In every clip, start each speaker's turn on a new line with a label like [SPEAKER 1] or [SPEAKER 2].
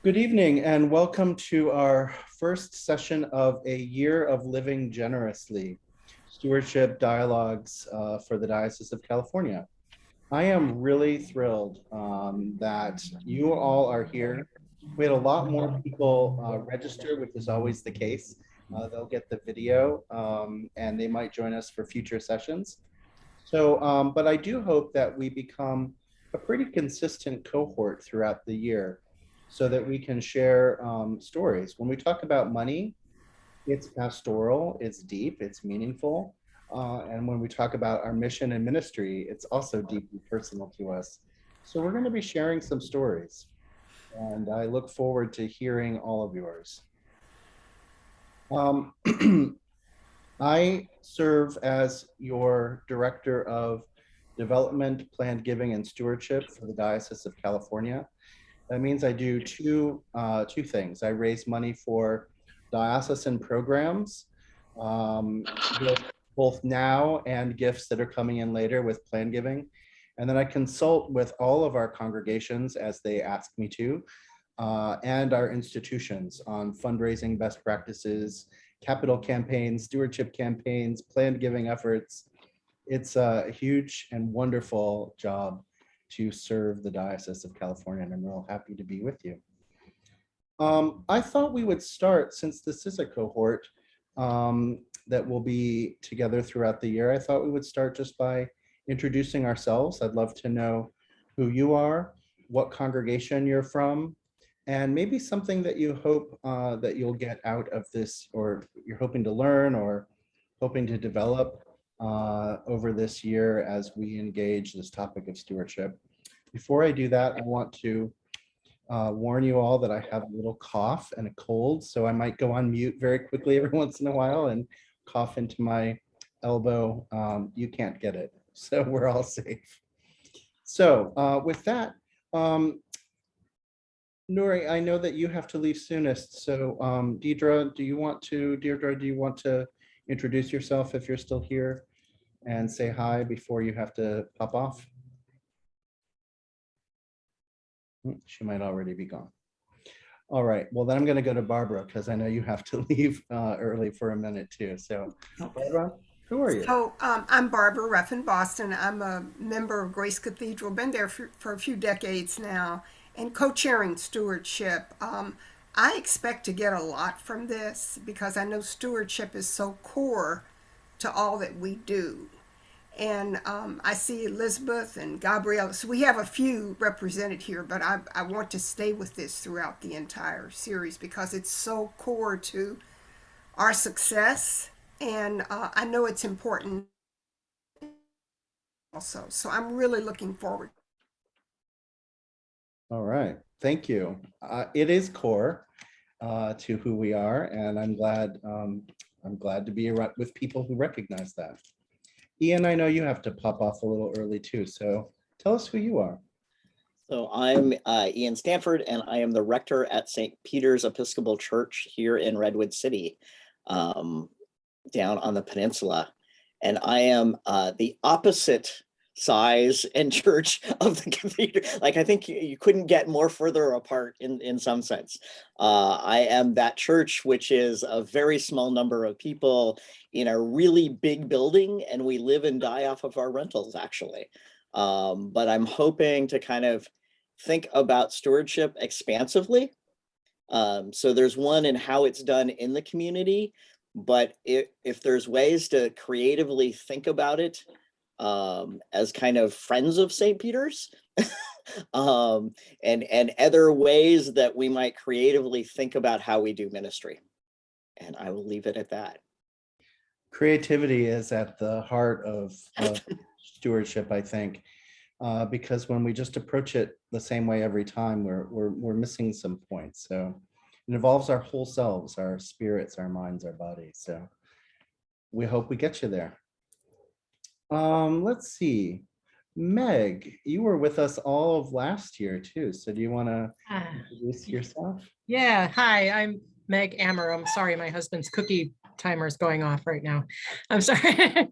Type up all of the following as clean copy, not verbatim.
[SPEAKER 1] Good evening and welcome to our first session of a year of living generously, stewardship dialogues for the Diocese of California. I am really thrilled that you all are here. We had a lot more people register, which is always the case. They'll get the video and they might join us for future sessions. But I do hope that we become a pretty consistent cohort throughout the year so that we can share stories. When we talk about money, it's pastoral, it's deep, it's meaningful. And when we talk about our mission and ministry, it's also deeply personal to us. So we're going to be sharing some stories, and I look forward to hearing all of yours. Um, I serve as your Director of Development, Planned Giving, and Stewardship for the Diocese of California. That means I do two things. I raise money for diocesan programs, um, both now and gifts that are coming in later with plan giving. And then I consult with all of our congregations as they ask me to, and our institutions on fundraising best practices, capital campaigns, stewardship campaigns, planned giving efforts. It's a huge and wonderful job to serve the Diocese of California, and I'm real happy to be with you. I thought we would start, since this is a cohort that will be together throughout the year, I thought we would start just by introducing ourselves. I'd love to know who you are, what congregation you're from, and maybe something that you hope that you'll get out of this, or you're hoping to learn or hoping to develop over this year as we engage this topic of stewardship. Before I do that, I want to warn you all that I have a little cough and a cold, so I might go on mute very quickly every once in a while and cough into my elbow. You can't get it, so we're all safe. So with that, Nuri, I know that you have to leave soonest. So Deirdre, do you want to introduce yourself if you're still here and say hi before you have to pop off? She might already be gone. All right, well then I'm going to go to Barbara because I know you have to leave early for a minute too. So Barbara, who are you?
[SPEAKER 2] So I'm Barbara Ruffin, Boston. I'm a member of Grace Cathedral, been there for a few decades now, and co-chairing stewardship. I expect to get a lot from this because I know stewardship is so core to all that we do. And I see Elizabeth and Gabrielle. So we have a few represented here, but I want to stay with this throughout the entire series because it's so core to our success. And I know it's important also. So I'm really looking forward.
[SPEAKER 1] All right, thank you. It is core to who we are, and I'm glad to be with people who recognize that. Ian, I know you have to pop off a little early too, so tell us who you are.
[SPEAKER 3] So I'm Ian Stanford, and I am the rector at St. Peter's Episcopal Church here in Redwood City, down on the peninsula. And I am the opposite size and church of the cathedral. Like, I think you couldn't get more further apart in some sense. I am that church, which is a very small number of people in a really big building, and we live and die off of our rentals, actually. But I'm hoping to kind of think about stewardship expansively. So there's one in how it's done in the community, but if there's ways to creatively think about it as kind of friends of St. Peter's, and other ways that we might creatively think about how we do ministry. And I will leave it at that.
[SPEAKER 1] Creativity is at the heart of stewardship, I think, because when we just approach it the same way every time, we're missing some points. So it involves our whole selves, our spirits, our minds, our bodies. So we hope we get you there. Let's see. Meg, you were with us all of last year too. So do you want to introduce yourself?
[SPEAKER 4] Yeah, hi, I'm Meg Ammer. I'm sorry, my husband's cookie timer is going off right now. I'm sorry.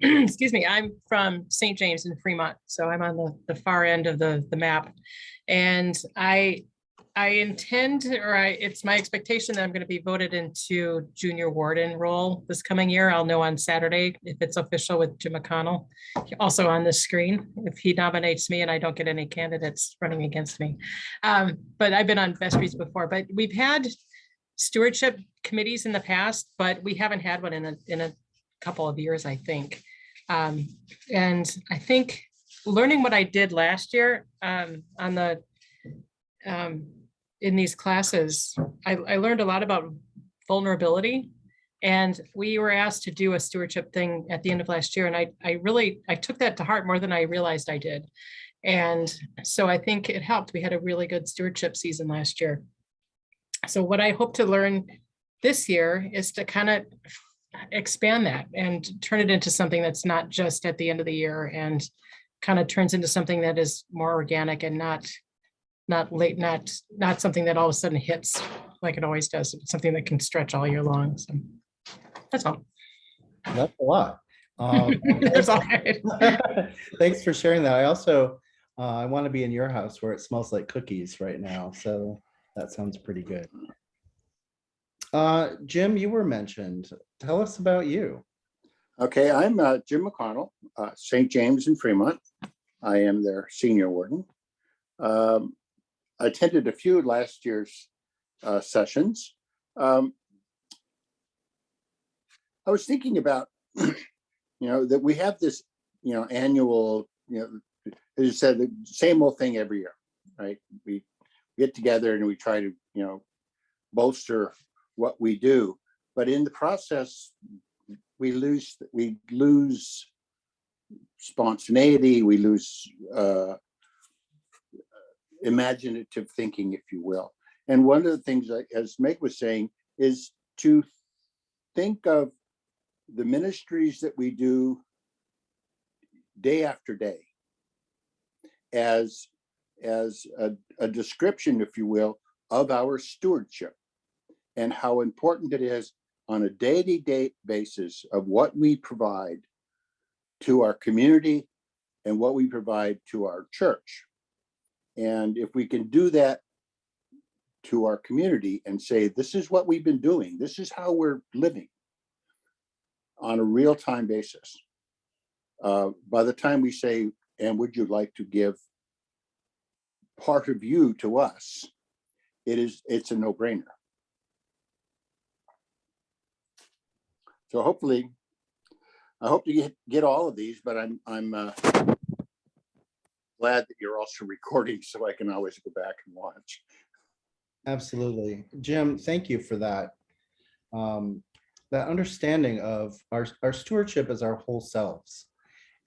[SPEAKER 4] Excuse me, I'm from St. James in Fremont. So I'm on the far end of the map. And I intend, it's my expectation that I'm going to be voted into junior warden role this coming year. I'll know on Saturday if it's official with Jim McConnell. Also on the screen, if he nominates me and I don't get any candidates running against me. But I've been on vestries before, but we've had stewardship committees in the past, but we haven't had one in a couple of years, I think. And I think learning what I did last year on the in these classes, I learned a lot about vulnerability, and we were asked to do a stewardship thing at the end of last year. And I took that to heart more than I realized I did. And so I think it helped. We had a really good stewardship season last year. So what I hope to learn this year is to kind of expand that and turn it into something that's not just at the end of the year, and kind of turns into something that is more organic and not something that all of a sudden hits like it always does. It's something that can stretch all year long. So that's all.
[SPEAKER 1] That's a lot.
[SPEAKER 4] That's all right.
[SPEAKER 1] Thanks for sharing that. I also, I want to be in your house where it smells like cookies right now. So that sounds pretty good. Jim, you were mentioned. Tell us about you.
[SPEAKER 5] Okay, I'm Jim McConnell, St. James in Fremont. I am their senior warden. I attended a few last year's sessions. I was thinking about, that we have this, annual, as you said, the same old thing every year, right? We get together and we try to, bolster what we do, but in the process, we lose spontaneity, we lose imaginative thinking, if you will. And one of the things, as Meg was saying, is to think of the ministries that we do day after day as a description, if you will, of our stewardship, and how important it is on a day-to-day basis of what we provide to our community and what we provide to our church. And if we can do that to our community and say, this is what we've been doing, this is how we're living on a real-time basis. By the time we say, and would you like to give part of you to us, it's a no-brainer. So hopefully, I hope to get all of these, but I'm glad that you're also recording so I can always go back and watch.
[SPEAKER 1] Absolutely. Jim, thank you for that. That understanding of our stewardship as our whole selves.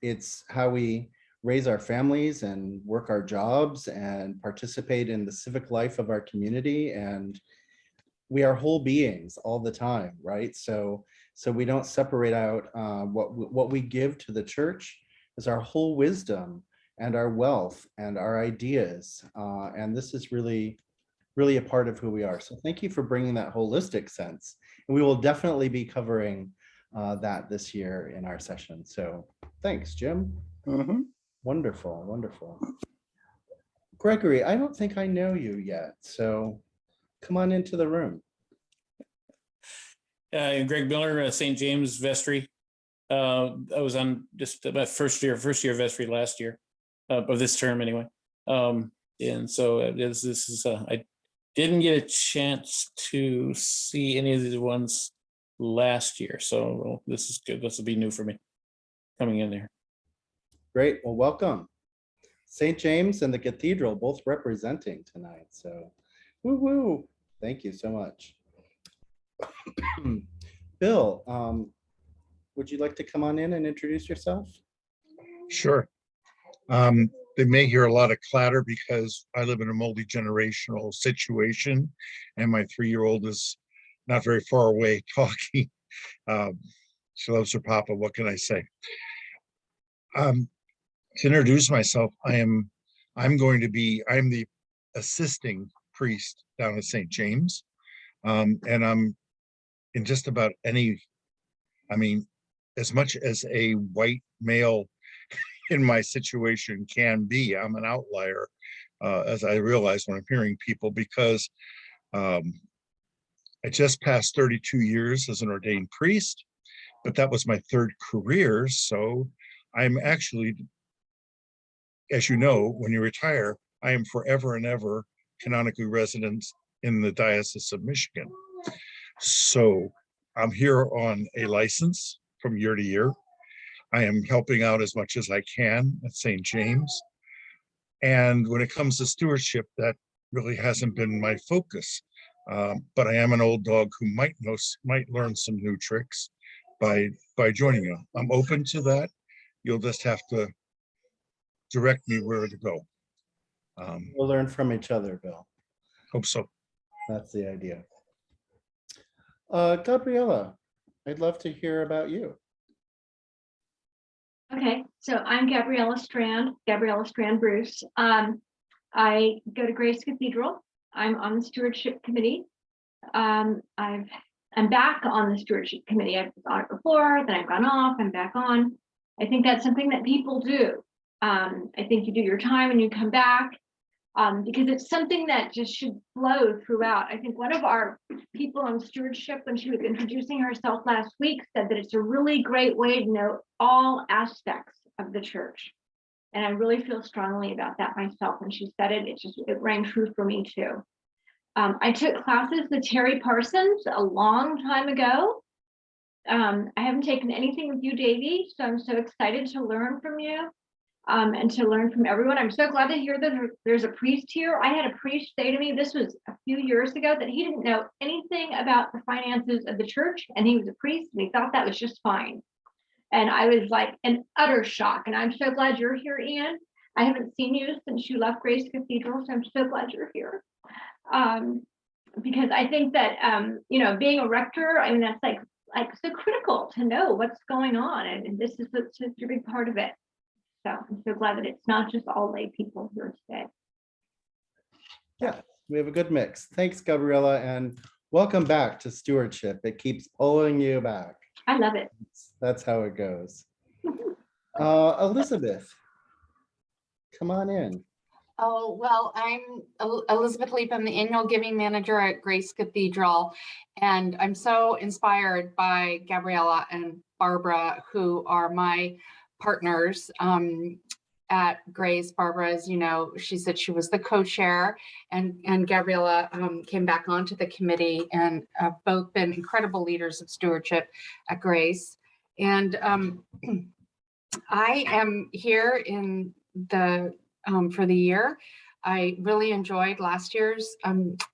[SPEAKER 1] It's how we raise our families and work our jobs and participate in the civic life of our community. And we are whole beings all the time, right? So we don't separate out what we give to the church is our whole wisdom and our wealth and our ideas. And this is really a part of who we are. So thank you for bringing that holistic sense. And we will definitely be covering that this year in our session. So thanks, Jim.
[SPEAKER 5] Mm-hmm.
[SPEAKER 1] Wonderful, wonderful. Gregory, I don't think I know you yet. So come on into the room.
[SPEAKER 6] Greg Miller, St. James Vestry. I was on just about first year vestry last year, of this term anyway. And so this is I didn't get a chance to see any of the ones last year, so this is good. This will be new for me coming in there.
[SPEAKER 1] Great. Well, welcome. St. James and the Cathedral both representing tonight. So woo woo. Thank you so much. Bill, would you like to come on in and introduce yourself?
[SPEAKER 7] Sure. They may hear a lot of clatter because I live in a multi-generational situation and my 3-year-old is not very far away talking. She loves her papa. What can I say? To introduce myself, I'm the assisting priest down at St. James. And I'm in just about as much as a white male in my situation can be. I'm an outlier, as I realize when I'm hearing people, because I just passed 32 years as an ordained priest, but that was my third career. So I'm actually, as you know, when you retire, I am forever and ever canonically resident in the Diocese of Michigan. So I'm here on a license from year to year. I am helping out as much as I can at St. James. And when it comes to stewardship, that really hasn't been my focus. But I am an old dog who might learn some new tricks by joining you. I'm open to that. You'll just have to direct me where to go.
[SPEAKER 1] We'll learn from each other, Bill.
[SPEAKER 7] Hope so.
[SPEAKER 1] That's the idea. Gabriella, I'd love to hear about you.
[SPEAKER 8] Okay, so I'm Gabriella Strand Bruce. I go to Grace Cathedral. I'm on the stewardship committee. I'm back on the stewardship committee. I've been on it before, then I've gone off, I'm back on. I think that's something that people do. I think you do your time and you come back, because it's something that just should flow throughout. I think one of our people on stewardship, when she was introducing herself last week, said that it's a really great way to know all aspects of the church. And I really feel strongly about that myself. When she said it, it rang true for me too. I took classes with Terry Parsons a long time ago. I haven't taken anything with you, Davey, so I'm so excited to learn from you. And to learn from everyone. I'm so glad to hear that there's a priest here. I had a priest say to me, this was a few years ago, that he didn't know anything about the finances of the church, and he was a priest and he thought that was just fine. And I was like in utter shock. And I'm so glad you're here, Ian. I haven't seen you since you left Grace Cathedral, so I'm so glad you're here. Because I think that being a rector, I mean, that's like so critical to know what's going on, and this is such a big part of it. So I'm so glad that it's not just all lay people here today.
[SPEAKER 1] Yeah, we have a good mix. Thanks, Gabriella, and welcome back to stewardship. It keeps pulling you back.
[SPEAKER 8] I love it.
[SPEAKER 1] That's how it goes. Elizabeth, come on in.
[SPEAKER 9] Oh, well, I'm Elizabeth Leap. I'm the annual giving manager at Grace Cathedral, and I'm so inspired by Gabriella and Barbara, who are my partners at Grace. Barbara, as you know, she said she was the co-chair, and Gabriella came back onto the committee, and both been incredible leaders of stewardship at Grace. And I am here in the for the year. I really enjoyed last year's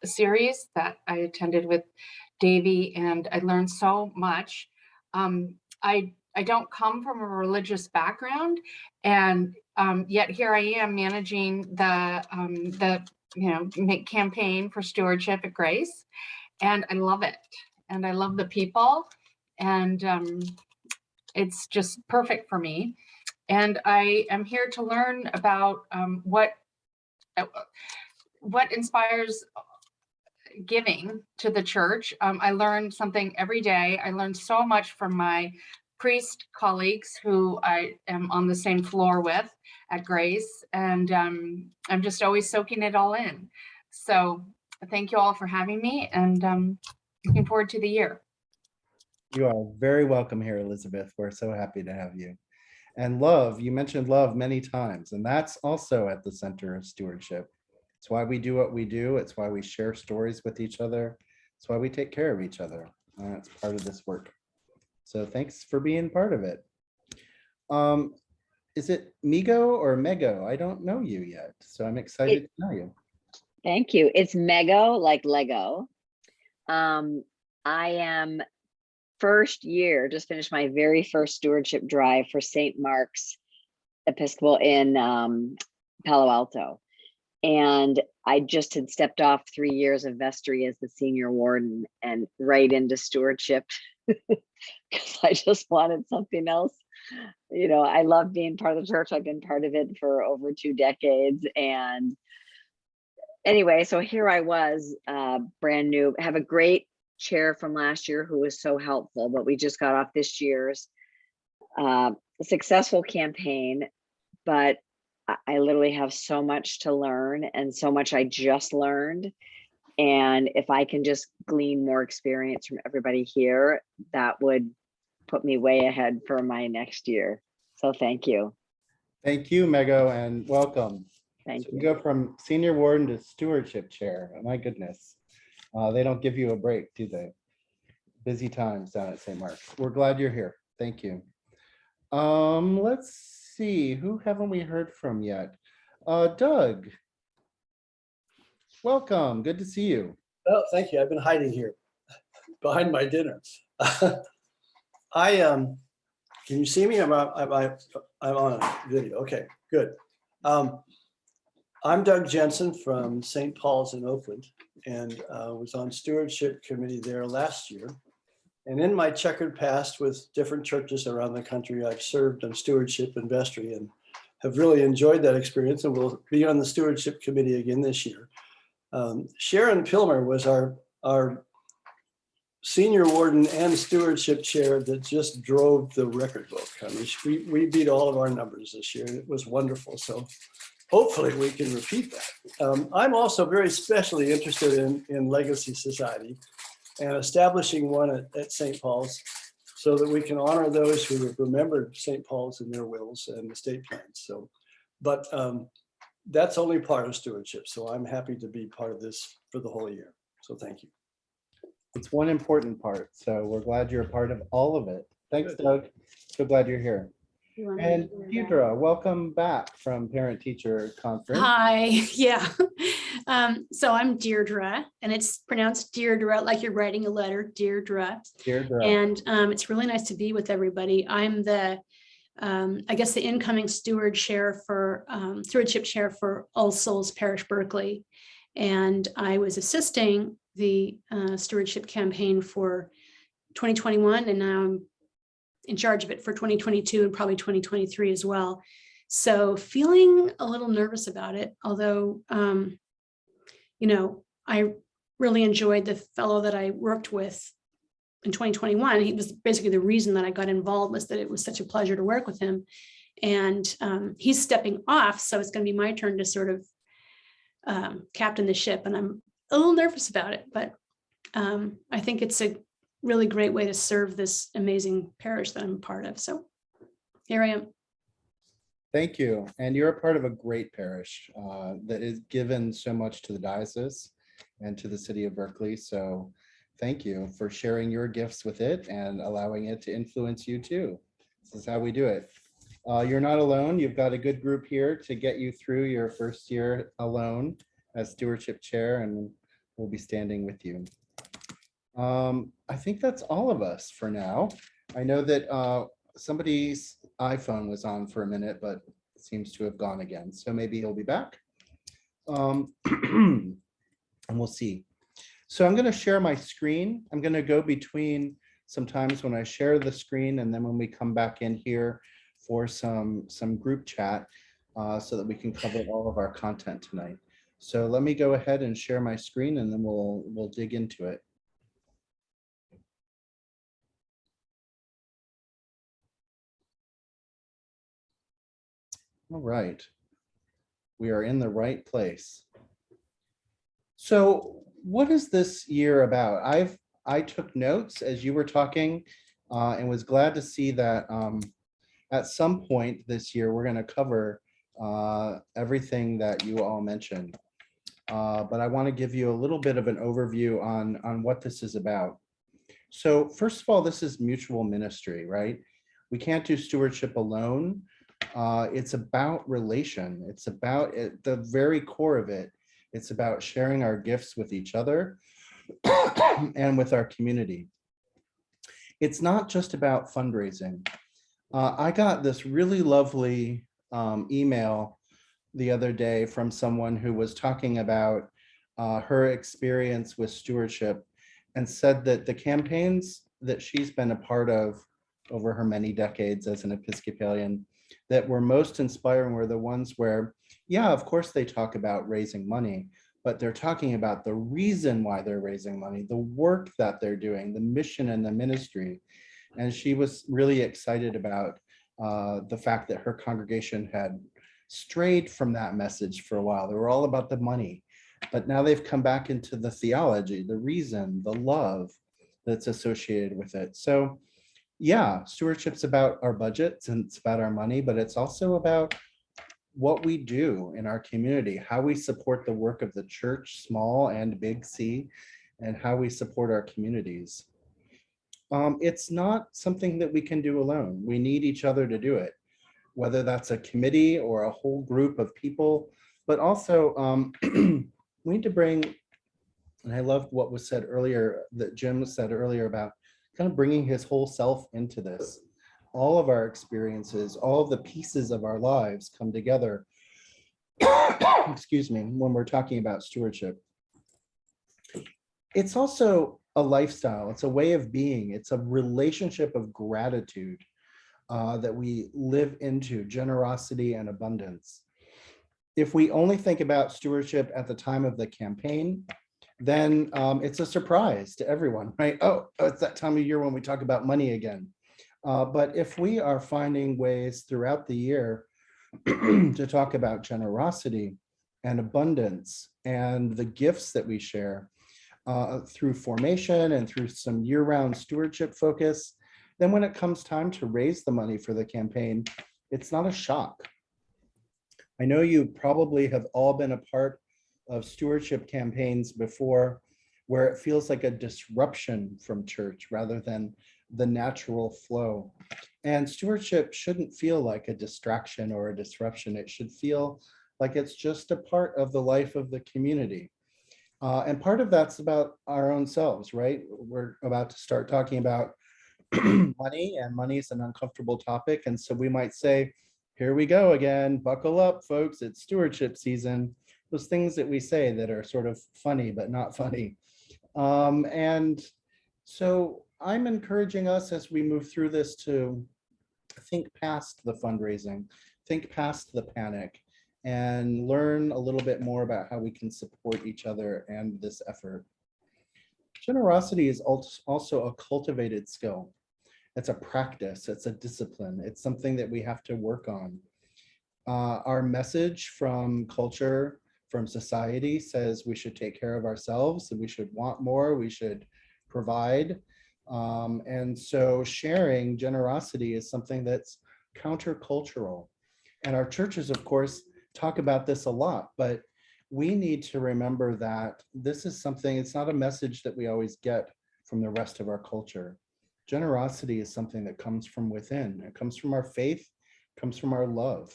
[SPEAKER 9] series that I attended with Davey, and I learned so much. I don't come from a religious background, and yet here I am managing the campaign for stewardship at Grace, and I love it, and I love the people, and it's just perfect for me. And I am here to learn about what inspires giving to the church. I learn something every day. I learn so much from my priest colleagues who I am on the same floor with at Grace, and I'm just always soaking it all in. So thank you all for having me, and looking forward to the year.
[SPEAKER 1] You are very welcome here, Elizabeth. We're so happy to have you. And love, you mentioned love many times, and that's also at the center of stewardship. It's why we do what we do. It's why we share stories with each other. It's why we take care of each other. It's part of this work. So thanks for being part of it. Is it Migo or Mego? I don't know you yet, so I'm excited to know you.
[SPEAKER 10] Thank you. It's Mego, like Lego. I am first year, just finished my very first stewardship drive for St. Mark's Episcopal in Palo Alto. And I just had stepped off 3 years of vestry as the senior warden and right into stewardship because I just wanted something else. You know, I love being part of the church. I've been part of it for over 2 decades. And anyway, so here I was, brand new, have a great chair from last year who was so helpful, but we just got off this year's successful campaign. But I literally have so much to learn and so much I just learned. And if I can just glean more experience from everybody here, that would put me way ahead for my next year. So thank you.
[SPEAKER 1] Thank you, Mego, and welcome.
[SPEAKER 10] Thank
[SPEAKER 1] So we
[SPEAKER 10] you.
[SPEAKER 1] go from senior warden to stewardship chair. My goodness. They don't give you a break, do they? Busy times down at St. Mark's. We're glad you're here. Thank you. Let's see, who haven't we heard from yet? Doug. Welcome. Good to see you.
[SPEAKER 11] Oh, thank you. I've been hiding here behind my dinner. Can you see me? I'm on a video. Okay, good. I'm Doug Jensen from St. Paul's in Oakland, and was on stewardship committee there last year. And in my checkered past with different churches around the country, I've served on stewardship and vestry and have really enjoyed that experience, and will be on the stewardship committee again this year. Sharon Pilmer was our senior warden and stewardship chair that just drove the record book. I mean, we beat all of our numbers this year. It was wonderful. So hopefully we can repeat that. I'm also very specially interested in Legacy Society and establishing one at St. Paul's so that we can honor those who have remembered St. Paul's in their wills and estate plans. So, but that's only part of stewardship. So I'm happy to be part of this for the whole year. So thank you.
[SPEAKER 1] It's one important part, so we're glad you're a part of all of it. Thanks, Doug. So glad you're here. And Deirdre, welcome back from Parent Teacher Conference.
[SPEAKER 12] Hi, yeah. So I'm Deirdre, and it's pronounced Deirdre, like you're writing a letter, Deirdre.
[SPEAKER 1] Deirdre.
[SPEAKER 12] And it's really nice to be with everybody. I'm the, I guess, the incoming stewardship chair for All Souls Parish Berkeley. And I was assisting the stewardship campaign for 2021, and now I'm in charge of it for 2022 and probably 2023 as well. So feeling a little nervous about it, although, you know, I really enjoyed the fellow that I worked with in 2021. He was basically the reason that I got involved, was that it was such a pleasure to work with him. And he's stepping off, so it's going to be my turn to sort of captain the ship. And I'm a little nervous about it, but I think it's a really great way to serve this amazing parish that I'm a part of. So here I am.
[SPEAKER 1] Thank you. And you're a part of a great parish that is given so much to the diocese and to the city of Berkeley. So thank you for sharing your gifts with it and allowing it to influence you too. This is how we do it. You're not alone. You've got a good group here to get you through your first year alone as stewardship chair, and we'll be standing with you. I think that's all of us for now. I know that somebody's iPhone was on for a minute, but it seems to have gone again. So maybe he'll be back. And we'll see. So I'm going to share my screen. I'm going to go between sometimes when I share the screen and then when we come back in here for some group chat so that we can cover all of our content tonight. So let me go ahead and share my screen, and then we'll dig into it. All right, we are in the right place. So what is this year about? I took notes as you were talking and was glad to see that at some point this year, we're going to cover everything that you all mentioned. But I want to give you a little bit of an overview on what this is about. So first of all, this is mutual ministry, right? We can't do stewardship alone. It's about relation. It's about at the very core of it. It's about sharing our gifts with each other and with our community. It's not just about fundraising. I got this really lovely email the other day from someone who was talking about her experience with stewardship and said that the campaigns that she's been a part of over her many decades as an Episcopalian that were most inspiring were the ones where, yeah, of course they talk about raising money, but they're talking about the reason why they're raising money, the work that they're doing, the mission and the ministry. And she was really excited about the fact that her congregation had strayed from that message for a while. They were all about the money, but now they've come back into the theology, the reason, the love that's associated with it. So yeah, stewardship's about our budgets and it's about our money, but it's also about what we do in our community, how we support the work of the church, small and big C, and how we support our communities. It's not something that we can do alone. We need each other to do it, whether that's a committee or a whole group of people, but also we need to bring, and I loved what was said earlier, that Jim said earlier about kind of bringing his whole self into this. All of our experiences, all of the pieces of our lives come together, excuse me, when we're talking about stewardship. It's also a lifestyle, it's a way of being, it's a relationship of gratitude that we live into, generosity and abundance. If we only think about stewardship at the time of the campaign, then it's a surprise to everyone, right? Oh, it's that time of year when we talk about money again. But if we are finding ways throughout the year to talk about generosity and abundance and the gifts that we share through formation and through some year-round stewardship focus, then when it comes time to raise the money for the campaign, it's not a shock. I know you probably have all been a part of stewardship campaigns before, where it feels like a disruption from church rather than the natural flow. And stewardship shouldn't feel like a distraction or a disruption. It should feel like it's just a part of the life of the community. And part of that's about our own selves, right? We're about to start talking about money, and money is an uncomfortable topic. And so we might say, here we go again, buckle up, folks, it's stewardship season. Those things that we say that are sort of funny, but not funny. And so I'm encouraging us as we move through this to think past the fundraising, think past the panic, and learn a little bit more about how we can support each other and this effort. Generosity is also a cultivated skill. It's a practice, it's a discipline, it's something that we have to work on. Our message from culture, from society says we should take care of ourselves and we should want more, we should provide. And so sharing generosity is something that's countercultural. And our churches, of course, talk about this a lot, but we need to remember that this is something, it's not a message that we always get from the rest of our culture. Generosity is something that comes from within. It comes from our faith, comes from our love.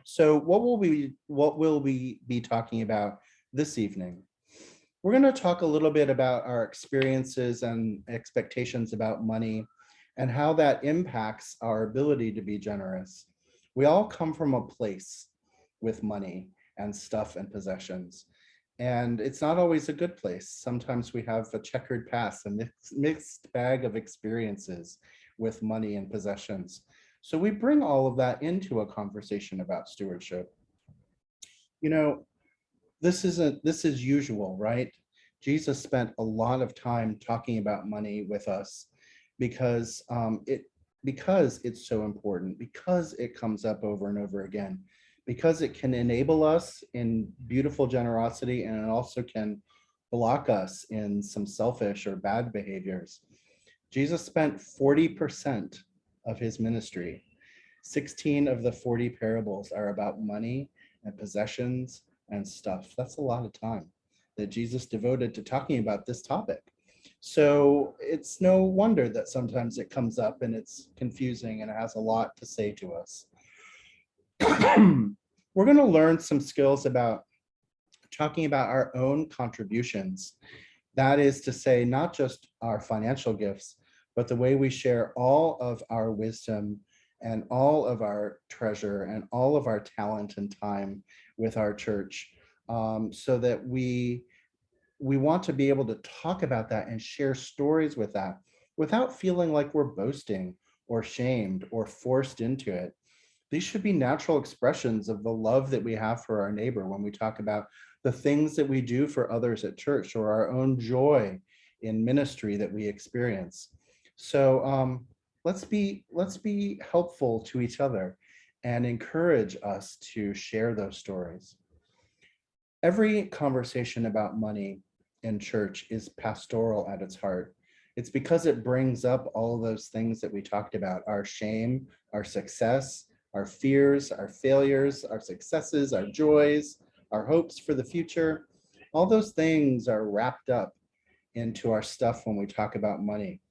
[SPEAKER 1] So what will we be talking about this evening? We're going to talk a little bit about our experiences and expectations about money and how that impacts our ability to be generous. We all come from a place with money and stuff and possessions, and it's not always a good place. Sometimes we have a checkered past, a mixed bag of experiences with money and possessions. So we bring all of that into a conversation about stewardship. You know, this is usual, right? Jesus spent a lot of time talking about money with us because it's so important, because it comes up over and over again, because it can enable us in beautiful generosity, and it also can block us in some selfish or bad behaviors. Jesus spent 40% of his ministry. 16 of the 40 parables are about money and possessions and stuff. That's a lot of time that Jesus devoted to talking about this topic. So it's no wonder that sometimes it comes up and it's confusing and it has a lot to say to us. We're going to learn some skills about talking about our own contributions. That is to say, not just our financial gifts, but the way we share all of our wisdom and all of our treasure and all of our talent and time with our church, so that we want to be able to talk about that and share stories with that without feeling like we're boasting or shamed or forced into it. These should be natural expressions of the love that we have for our neighbor when we talk about the things that we do for others at church or our own joy in ministry that we experience. So let's be helpful to each other and encourage us to share those stories. Every conversation about money in church is pastoral at its heart. It's because it brings up all of those things that we talked about: our shame, our success, our fears, our failures, our successes, our joys, our hopes for the future. All those things are wrapped up into our stuff when we talk about money.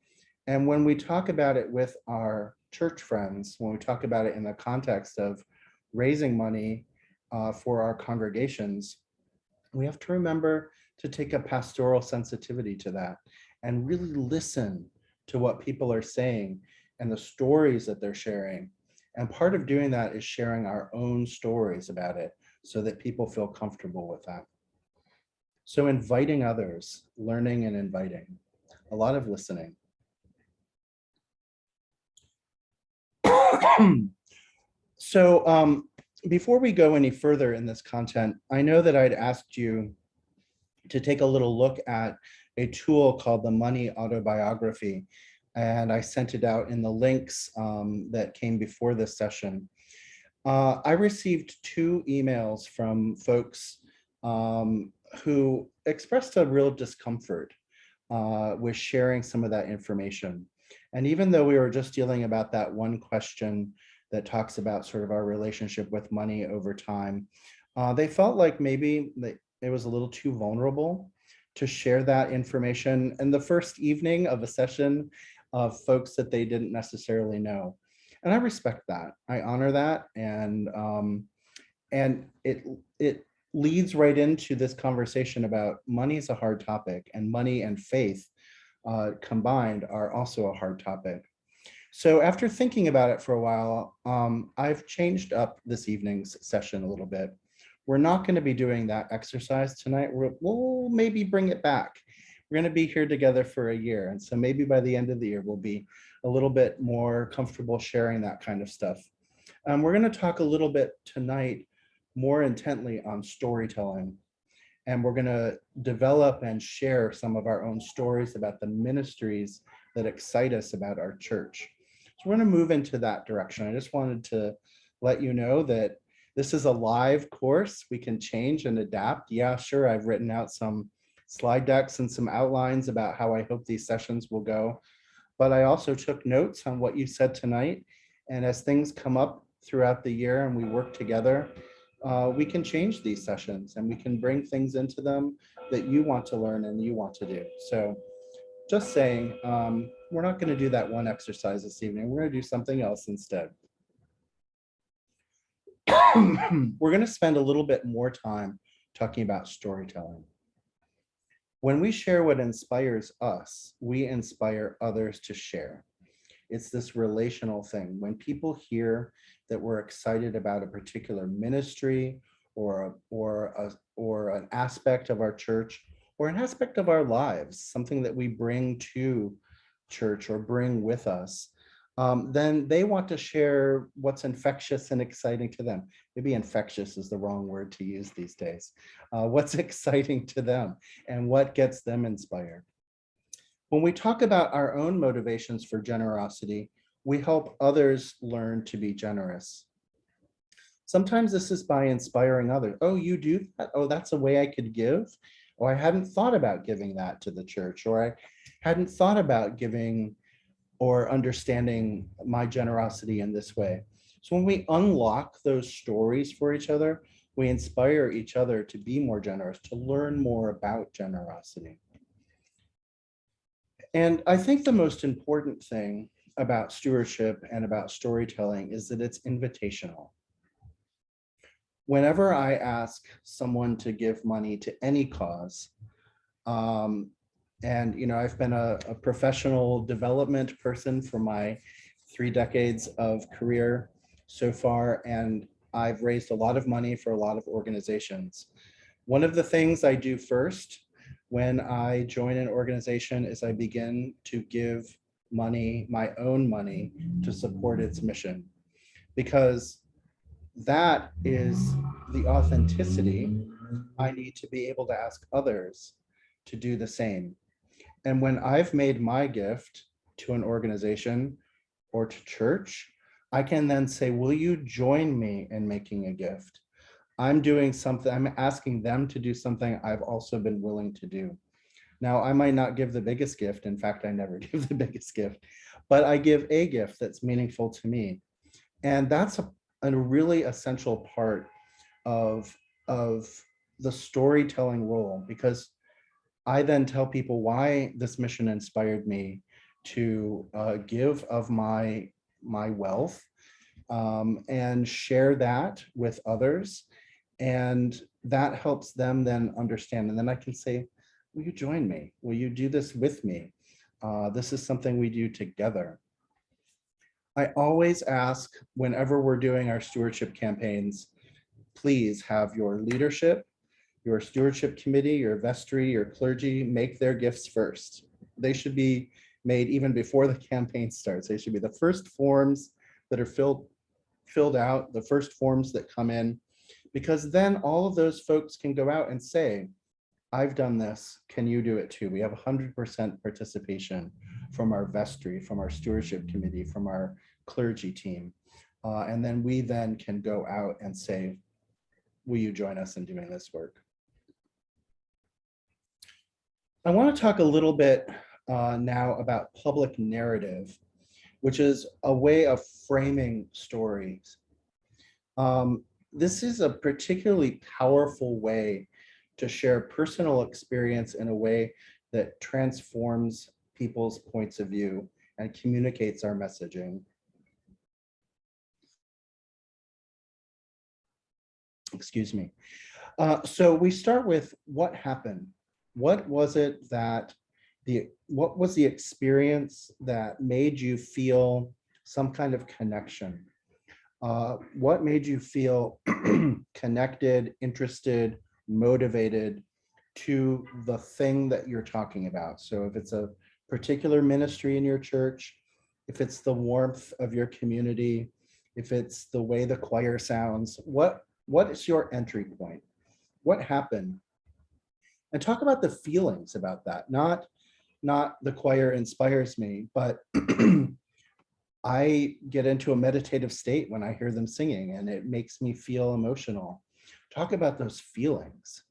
[SPEAKER 1] And when we talk about it with our church friends, when we talk about it in the context of raising money for our congregations, we have to remember to take a pastoral sensitivity to that and really listen to what people are saying and the stories that they're sharing. And part of doing that is sharing our own stories about it so that people feel comfortable with that. So inviting others, learning and inviting, a lot of listening. So before we go any further in this content, I know that I'd asked you to take a little look at a tool called the Money Autobiography, and I sent it out in the links that came before this session. I received 2 emails from folks who expressed a real discomfort with sharing some of that information. And even though we were just dealing about that one question that talks about sort of our relationship with money over time, they felt like maybe it was a little too vulnerable to share that information in the first evening of a session of folks that they didn't necessarily know. And I respect that. I honor that. And it leads right into this conversation about money is a hard topic, and money and faith combined are also a hard topic. So after thinking about it for a while, I've changed up this evening's session a little bit. We're not going to be doing that exercise tonight. We'll maybe bring it back. We're going to be here together for a year. And so maybe by the end of the year, we'll be a little bit more comfortable sharing that kind of stuff. We're going to talk a little bit tonight more intently on storytelling. And we're going to develop and share some of our own stories about the ministries that excite us about our church. So we're going to move into that direction. I just wanted to let you know that this is a live course. We can change and adapt. Yeah, sure, I've written out some slide decks and some outlines about how I hope these sessions will go. But I also took notes on what you said tonight. And as things come up throughout the year and we work together, we can change these sessions and we can bring things into them that you want to learn and you want to do. So just saying, we're not going to do that one exercise this evening. We're going to do something else instead. We're going to spend a little bit more time talking about storytelling. When we share what inspires us, we inspire others to share. It's this relational thing. When people hear that we're excited about a particular ministry or an aspect of our church or an aspect of our lives, something that we bring to church or bring with us, then they want to share what's infectious and exciting to them. Maybe infectious is the wrong word to use these days. What's exciting to them and what gets them inspired. When we talk about our own motivations for generosity, we help others learn to be generous. Sometimes this is by inspiring others. Oh, you do that? Oh, that's a way I could give. Oh, I hadn't thought about giving that to the church, or I hadn't thought about giving or understanding my generosity in this way. So when we unlock those stories for each other, we inspire each other to be more generous, to learn more about generosity. And I think the most important thing about stewardship and about storytelling is that it's invitational. Whenever I ask someone to give money to any cause, and I've been a professional development person for my 3 decades of career so far, and I've raised a lot of money for a lot of organizations. One of the things I do first when I join an organization is I begin to give money, my own money, to support its mission, because that is the authenticity I need to be able to ask others to do the same. And when I've made my gift to an organization, or to church, I can then say, will you join me in making a gift? I'm doing something, I'm asking them to do something I've also been willing to do. Now, I might not give the biggest gift. In fact, I never give the biggest gift, but I give a gift that's meaningful to me. And that's a really essential part of, of the storytelling role, because I then tell people why this mission inspired me to give of my wealth, and share that with others. And that helps them then understand. And then I can say, will you join me? Will you do this with me? This is something we do together. I always ask, whenever we're doing our stewardship campaigns, please have your leadership, your stewardship committee, your vestry, your clergy make their gifts first. They should be made even before the campaign starts. They should be the first forms that are filled out, the first forms that come in, because then all of those folks can go out and say, I've done this, can you do it too? We have 100% participation from our vestry, from our stewardship committee, from our clergy team. And then we then can go out and say, will you join us in doing this work? I want to talk a little bit now about public narrative, which is a way of framing stories. This is a particularly powerful way to share personal experience in a way that transforms people's points of view and communicates our messaging. Excuse me. So we start with what happened. What was it that what was the experience that made you feel some kind of connection? What made you feel connected, interested, motivated to the thing that you're talking about? So if it's a particular ministry in your church, if it's the warmth of your community, if it's the way the choir sounds, what is your entry point? What happened? And talk about the feelings about that, not the choir inspires me, but I get into a meditative state when I hear them singing and it makes me feel emotional. Talk about those feelings.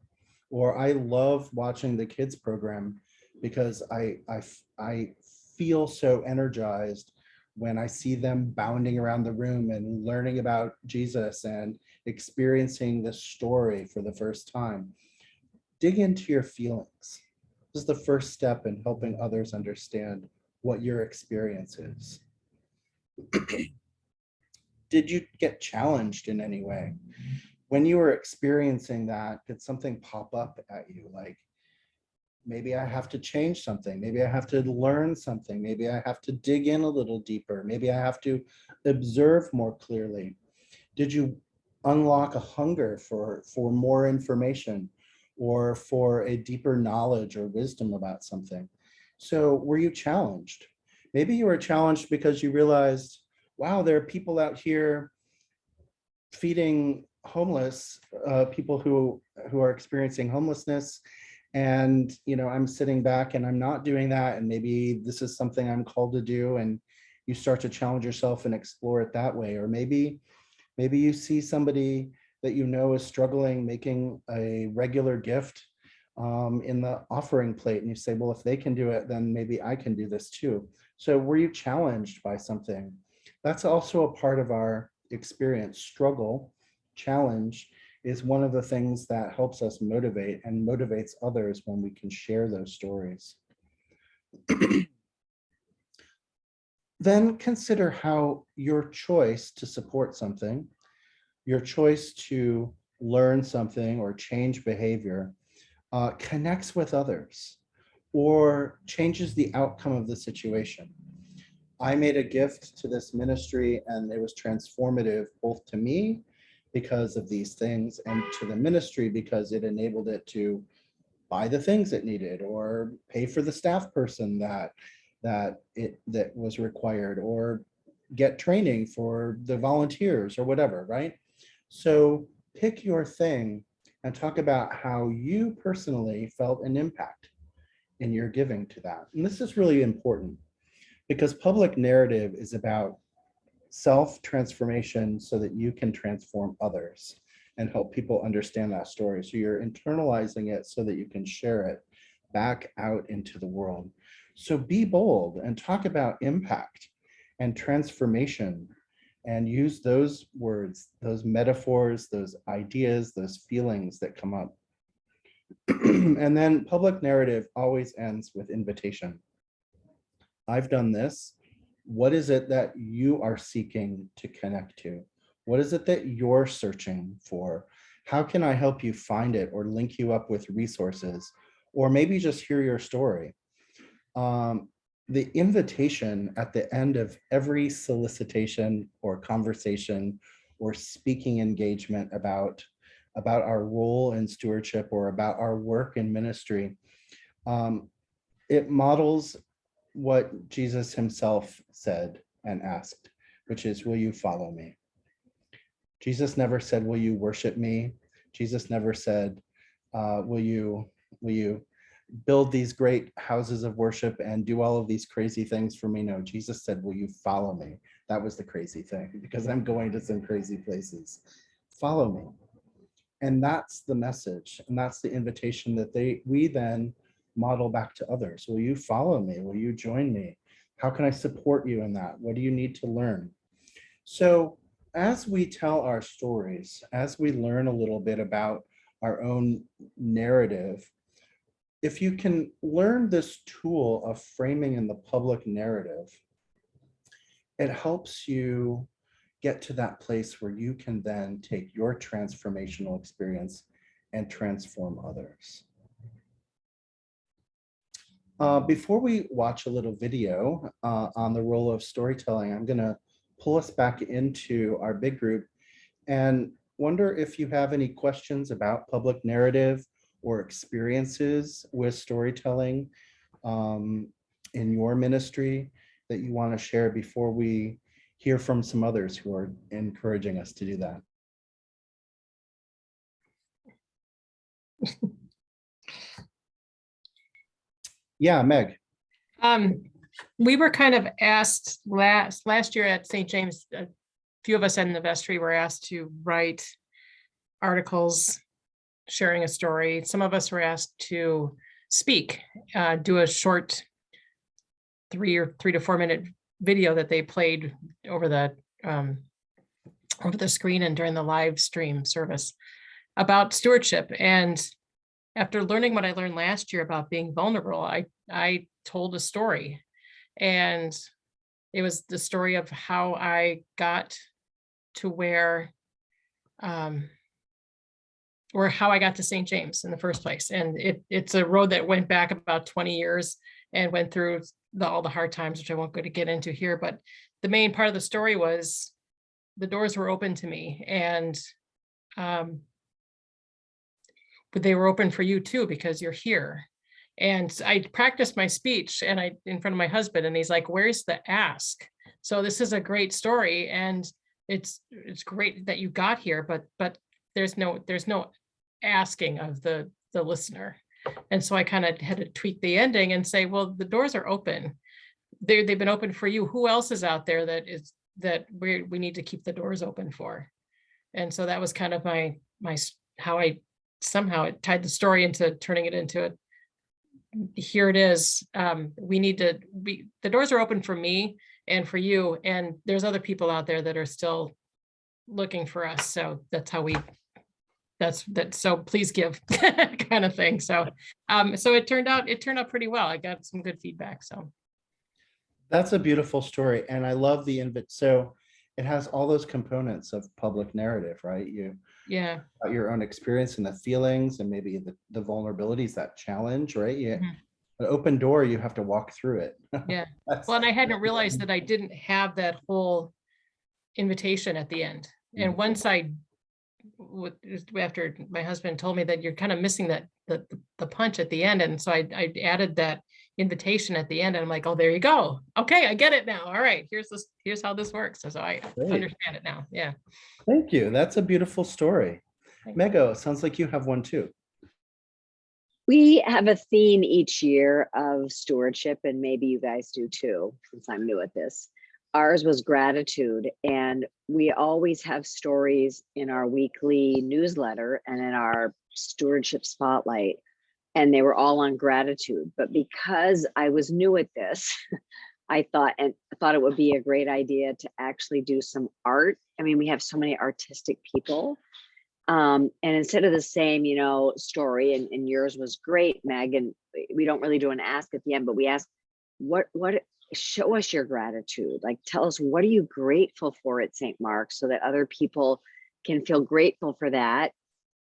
[SPEAKER 1] Or I love watching the kids program because I feel so energized when I see them bounding around the room and learning about Jesus and experiencing this story for the first time. Dig into your feelings. This is the first step in helping others understand what your experience is. Did you get challenged in any way? When you were experiencing that, did something pop up at you? Like, maybe I have to change something. Maybe I have to learn something. Maybe I have to dig in a little deeper. Maybe I have to observe more clearly. Did you unlock a hunger for more information or for a deeper knowledge or wisdom about something? So were you challenged? Maybe you were challenged because you realized, wow, there are people out here feeding homeless people who are experiencing homelessness, and I'm sitting back and I'm not doing that, and maybe this is something I'm called to do, and you start to challenge yourself and explore it that way. Or maybe you see somebody that is struggling making a regular gift in the offering plate, and you say, well, if they can do it, then maybe I can do this too. So were you challenged by something? That's also a part of our experience. Struggle, challenge is one of the things that helps us motivate and motivates others when we can share those stories. Then consider how your choice to support something, your choice to learn something or change behavior connects with others or changes the outcome of the situation. I made a gift to this ministry and it was transformative both to me because of these things and to the ministry because it enabled it to buy the things it needed or pay for the staff person that was required or get training for the volunteers or whatever, right? So pick your thing and talk about how you personally felt an impact in your giving to that. And this is really important because public narrative is about self-transformation so that you can transform others and help people understand that story. So you're internalizing it so that you can share it back out into the world. So be bold and talk about impact and transformation and use those words, those metaphors, those ideas, those feelings that come up. And then public narrative always ends with invitation. I've done this. What is it that you are seeking to connect to? What is it that you're searching for? How can I help you find it or link you up with resources? Or maybe just hear your story. The invitation at the end of every solicitation or conversation or speaking engagement about our role in stewardship or about our work in ministry, it models what Jesus himself said and asked, which is, will you follow me? Jesus never said, will you worship me? Jesus never said, will you build these great houses of worship and do all of these crazy things for me? No, Jesus said, will you follow me? That was the crazy thing, because I'm going to some crazy places. Follow me. And that's the message. And that's the invitation that we then model back to others. Will you follow me? Will you join me? How can I support you in that? What do you need to learn? So as we tell our stories, as we learn a little bit about our own narrative, if you can learn this tool of framing in the public narrative, it helps you get to that place where you can then take your transformational experience and transform others. Before we watch a little video on the role of storytelling, I'm going to pull us back into our big group and wonder if you have any questions about public narrative or experiences with storytelling in your ministry that you want to share before we hear from some others who are encouraging us to do that. Yeah, Meg.
[SPEAKER 4] We were kind of asked last year at St. James, a few of us in the vestry were asked to write articles sharing a story. Some of us were asked to speak, do a short 3 to 4 minute video that they played over the screen and during the live stream service about stewardship. And after learning what I learned last year about being vulnerable, I told a story, and it was the story of how I got to where or how I got to St. James in the first place. And it's a road that went back about 20 years and went through all the hard times, which I won't go to get into here. But the main part of the story was the doors were open to me, and but they were open for you too, because you're here. And I practiced my speech and in front of my husband, and he's like, where's the ask? So this is a great story, and it's great that you got here, but there's no asking of the listener. And so I kind of had to tweak the ending and say, well, the doors are open. They've been open for you. Who else is out there that we need to keep the doors open for? And so that was kind of my how I somehow tied the story into turning it into a, here it is. The doors are open for me and for you, and there's other people out there that are still looking for us. So that's how so please give kind of thing. So so it turned out pretty well. I got some good feedback. So
[SPEAKER 1] that's a beautiful story, and I love the invite. So it has all those components of public narrative, right?
[SPEAKER 4] Yeah,
[SPEAKER 1] your own experience and the feelings, and maybe the vulnerabilities, that challenge, right? Yeah. An open door, you have to walk through it.
[SPEAKER 4] Yeah. Well, and I hadn't realized that I didn't have that whole invitation at the end. And once after my husband told me that you're kind of missing that the punch at the end, and so I added that invitation at the end, and I'm like, oh, there you go. Okay, I get it now. All right, here's how this works. So I understand it now. Yeah.
[SPEAKER 1] Thank you. That's a beautiful story. Mego, sounds like you have one too.
[SPEAKER 10] We have a theme each year of stewardship, and maybe you guys do too, since I'm new at this. Ours was gratitude, and we always have stories in our weekly newsletter and in our stewardship spotlight, and they were all on gratitude. But because I was new at this, I thought it would be a great idea to actually do some art. I mean, we have so many artistic people. And instead of the same, story, and yours was great, Meg, and we don't really do an ask at the end, but we ask, what, show us your gratitude. Like, tell us, what are you grateful for at St. Mark's, so that other people can feel grateful for that.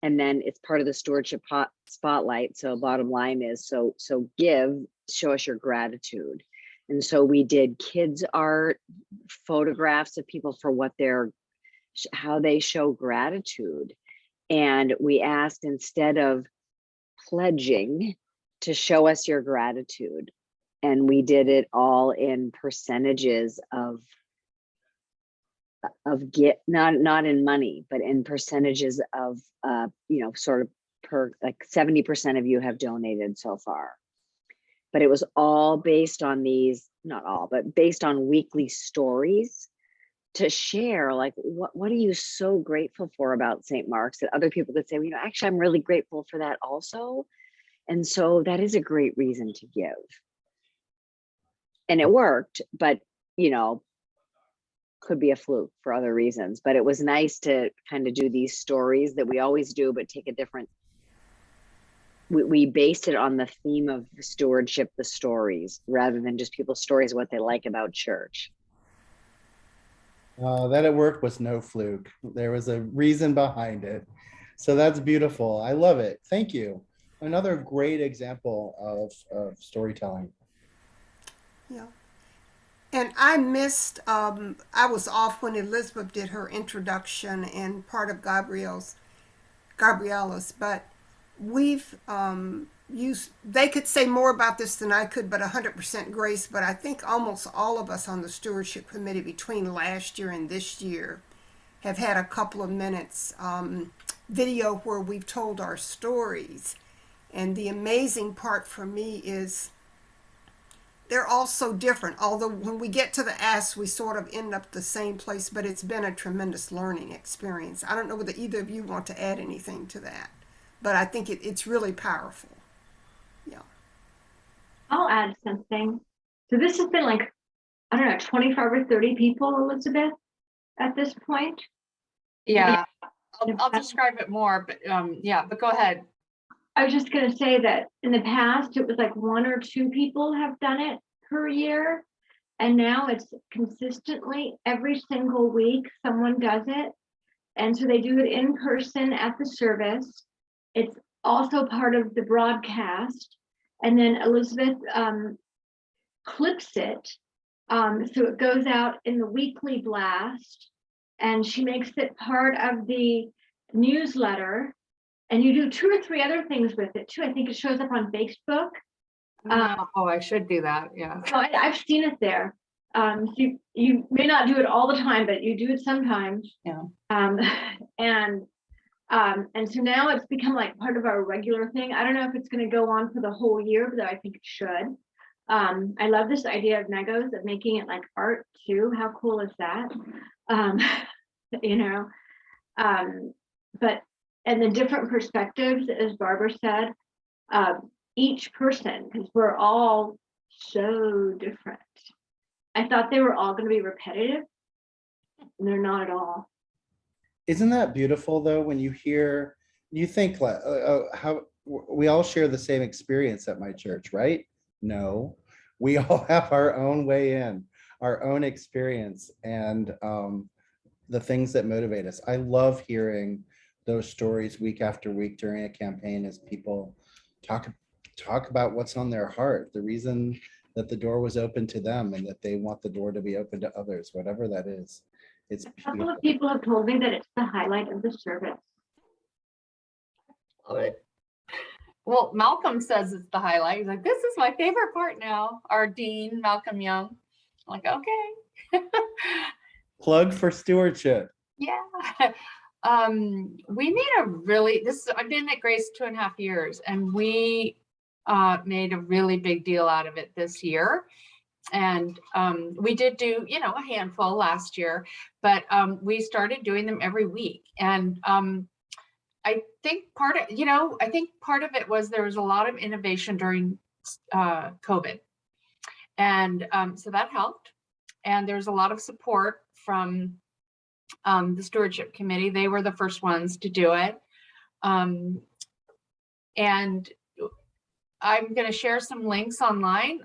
[SPEAKER 10] And then it's part of the stewardship spotlight. So bottom line is, so show us your gratitude. And so we did kids art, photographs of people for how they show gratitude. And we asked, instead of pledging, to show us your gratitude. And we did it all in percentages of not in money, but in percentages of, sort of per, like 70% of you have donated so far. But it was all based on these, not all, but based on weekly stories to share, like, what are you so grateful for about St. Mark's, that other people could say, well, actually, I'm really grateful for that also. And so that is a great reason to give. And it worked, but, could be a fluke for other reasons. But it was nice to kind of do these stories that we always do, but take a different, we based it on the theme of stewardship, the stories, rather than just people's stories, what they like about church.
[SPEAKER 1] That it worked was no fluke. There was a reason behind it. So that's beautiful. I love it. Thank you. Another great example of storytelling.
[SPEAKER 2] Yeah. And I missed, I was off when Elizabeth did her introduction and part of Gabriella's, but we've used, they could say more about this than I could, but 100% grace. But I think almost all of us on the stewardship committee between last year and this year have had a couple of minutes video where we've told our stories. And the amazing part for me is they're all so different. Although when we get to the ask, we sort of end up the same place, but it's been a tremendous learning experience. I don't know whether either of you want to add anything to that, but I think it's really powerful. Yeah.
[SPEAKER 8] I'll add something. So this has been like, I don't know, 25 or 30 people, Elizabeth, at this point.
[SPEAKER 9] Yeah, I'll describe it more, but but go ahead.
[SPEAKER 8] I was just going to say that in the past, it was like 1 or 2 people have done it per year. And now it's consistently every single week someone does it. And so they do it in person at the service. It's also part of the broadcast. And then Elizabeth clips it. So it goes out in the weekly blast. And she makes it part of the newsletter. And you do 2 or 3 other things with it too. I think it shows up on Facebook.
[SPEAKER 9] I should do that. Yeah.
[SPEAKER 8] So I've seen it there. So you may not do it all the time, but you do it sometimes.
[SPEAKER 9] Yeah.
[SPEAKER 8] And so now it's become like part of our regular thing. I don't know if it's going to go on for the whole year, but I think it should. I love this idea of Negos, of making it like art too. How cool is that? But and the different perspectives, as Barbara said, each person, because we're all so different. I thought they were all going to be repetitive, and they're not at all.
[SPEAKER 1] Isn't that beautiful though, when you think like, how we all share the same experience at my church, right? No, we all have our own way in, our own experience, and the things that motivate us. I love hearing those stories week after week during a campaign as people talk about what's on their heart, the reason that the door was open to them and that they want the door to be open to others, whatever that is. It's
[SPEAKER 8] a couple of people have told me that it's the highlight of the service.
[SPEAKER 9] Love it. Well, Malcolm says it's the highlight. He's like, this is my favorite part now. Our dean, Malcolm Young. I'm like, okay.
[SPEAKER 1] Plug for stewardship.
[SPEAKER 9] Yeah. We made I've been at Grace 2.5 years, and we made a really big deal out of it this year. And we did do, a handful last year, but we started doing them every week. And I think part of it was there was a lot of innovation during COVID. And so that helped. And there's a lot of support from the Stewardship Committee. They were the first ones to do it. And I'm going to share some links online.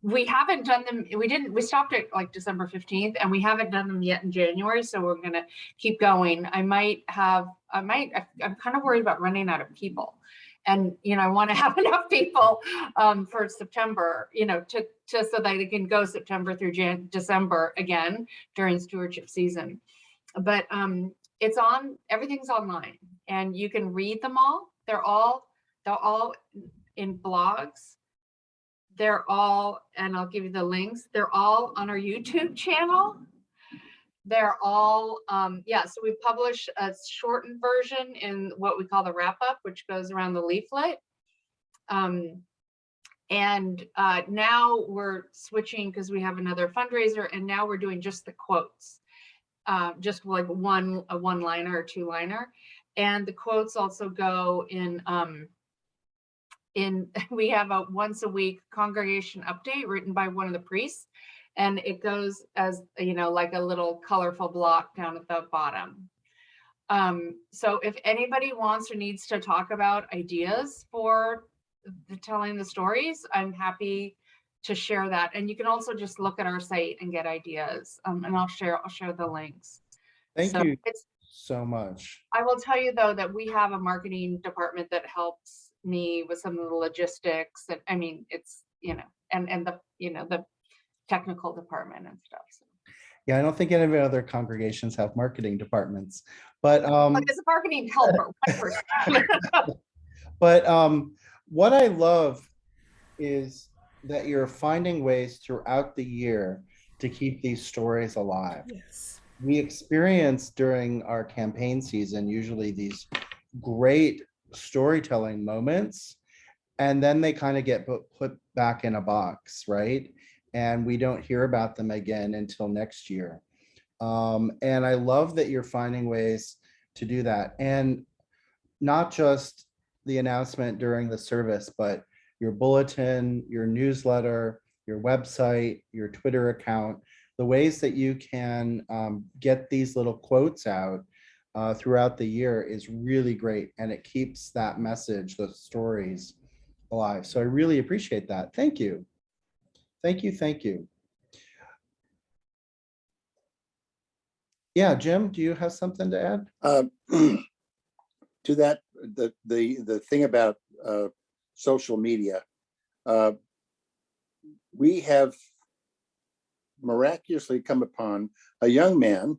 [SPEAKER 9] We haven't done them. We stopped at like December 15th, and we haven't done them yet in January. So we're going to keep going. I'm kind of worried about running out of people. And, I want to have enough people for September, so that they can go September through December again during stewardship season. But everything's online, and you can read them all. They're all in blogs. They're all, and I'll give you the links. They're all on our YouTube channel. They're all, so we publish a shortened version in what we call the wrap up, which goes around the leaflet. Now we're switching because we have another fundraiser, and now we're doing just the quotes, just like a one-liner or two-liner. And the quotes also go in we have a once a week congregation update written by one of the priests. And it goes as, like a little colorful block down at the bottom. So if anybody wants or needs to talk about ideas for telling the stories, I'm happy to share that. And you can also just look at our site and get ideas. And I'll share the links.
[SPEAKER 1] Thank you so much.
[SPEAKER 9] I will tell you though, that we have a marketing department that helps me with some of the logistics. And I mean, it's, and the technical department and stuff. So.
[SPEAKER 1] Yeah, I don't think any of the other congregations have marketing departments, but
[SPEAKER 9] as a marketing helper, one person.
[SPEAKER 1] But what I love is that you're finding ways throughout the year to keep these stories alive.
[SPEAKER 2] Yes.
[SPEAKER 1] We experience during our campaign season usually these great storytelling moments, and then they kind of get put back in a box, right? And we don't hear about them again until next year. And I love that you're finding ways to do that. And not just the announcement during the service, but your bulletin, your newsletter, your website, your Twitter account, the ways that you can get these little quotes out throughout the year is really great. And it keeps that message, the stories alive. So I really appreciate that. Thank you. Thank you. Thank you. Yeah, Jim, do you have something to add?
[SPEAKER 5] To that, the thing about social media, we have miraculously come upon a young man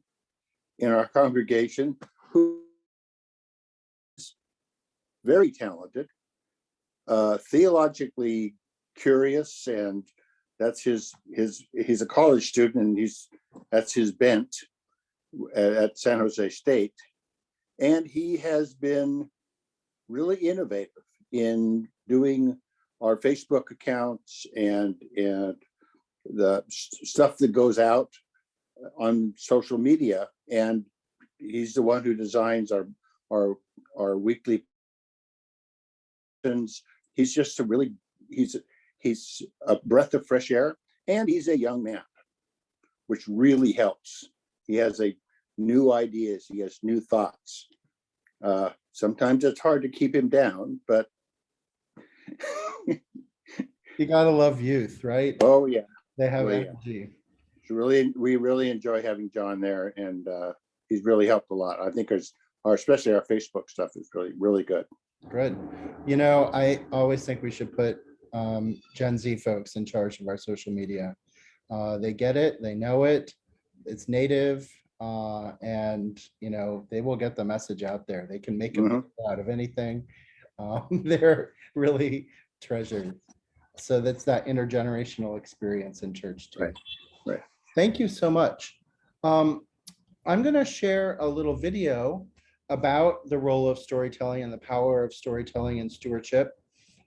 [SPEAKER 5] in our congregation who is very talented, theologically curious, and that's he's a college student, and that's his bent at San Jose State. And he has been really innovative in doing our Facebook accounts and the stuff that goes out on social media. And he's the one who designs our weekly. He's just he's a breath of fresh air, and he's a young man, which really helps. He has new ideas, he has new thoughts. Sometimes it's hard to keep him down, but
[SPEAKER 1] you gotta love youth, right?
[SPEAKER 5] Oh yeah,
[SPEAKER 1] they have energy.
[SPEAKER 5] We really enjoy having John there, and he's really helped a lot. I think especially our Facebook stuff is really good.
[SPEAKER 1] Good. I always think we should put Gen Z folks in charge of our social media. They get it, they know it, it's native, and they will get the message out there. They can make it out of anything. They're really treasured. So that's that intergenerational experience in church too.
[SPEAKER 5] Right.
[SPEAKER 1] Thank you so much. I'm going to share a little video about the role of storytelling and the power of storytelling and stewardship.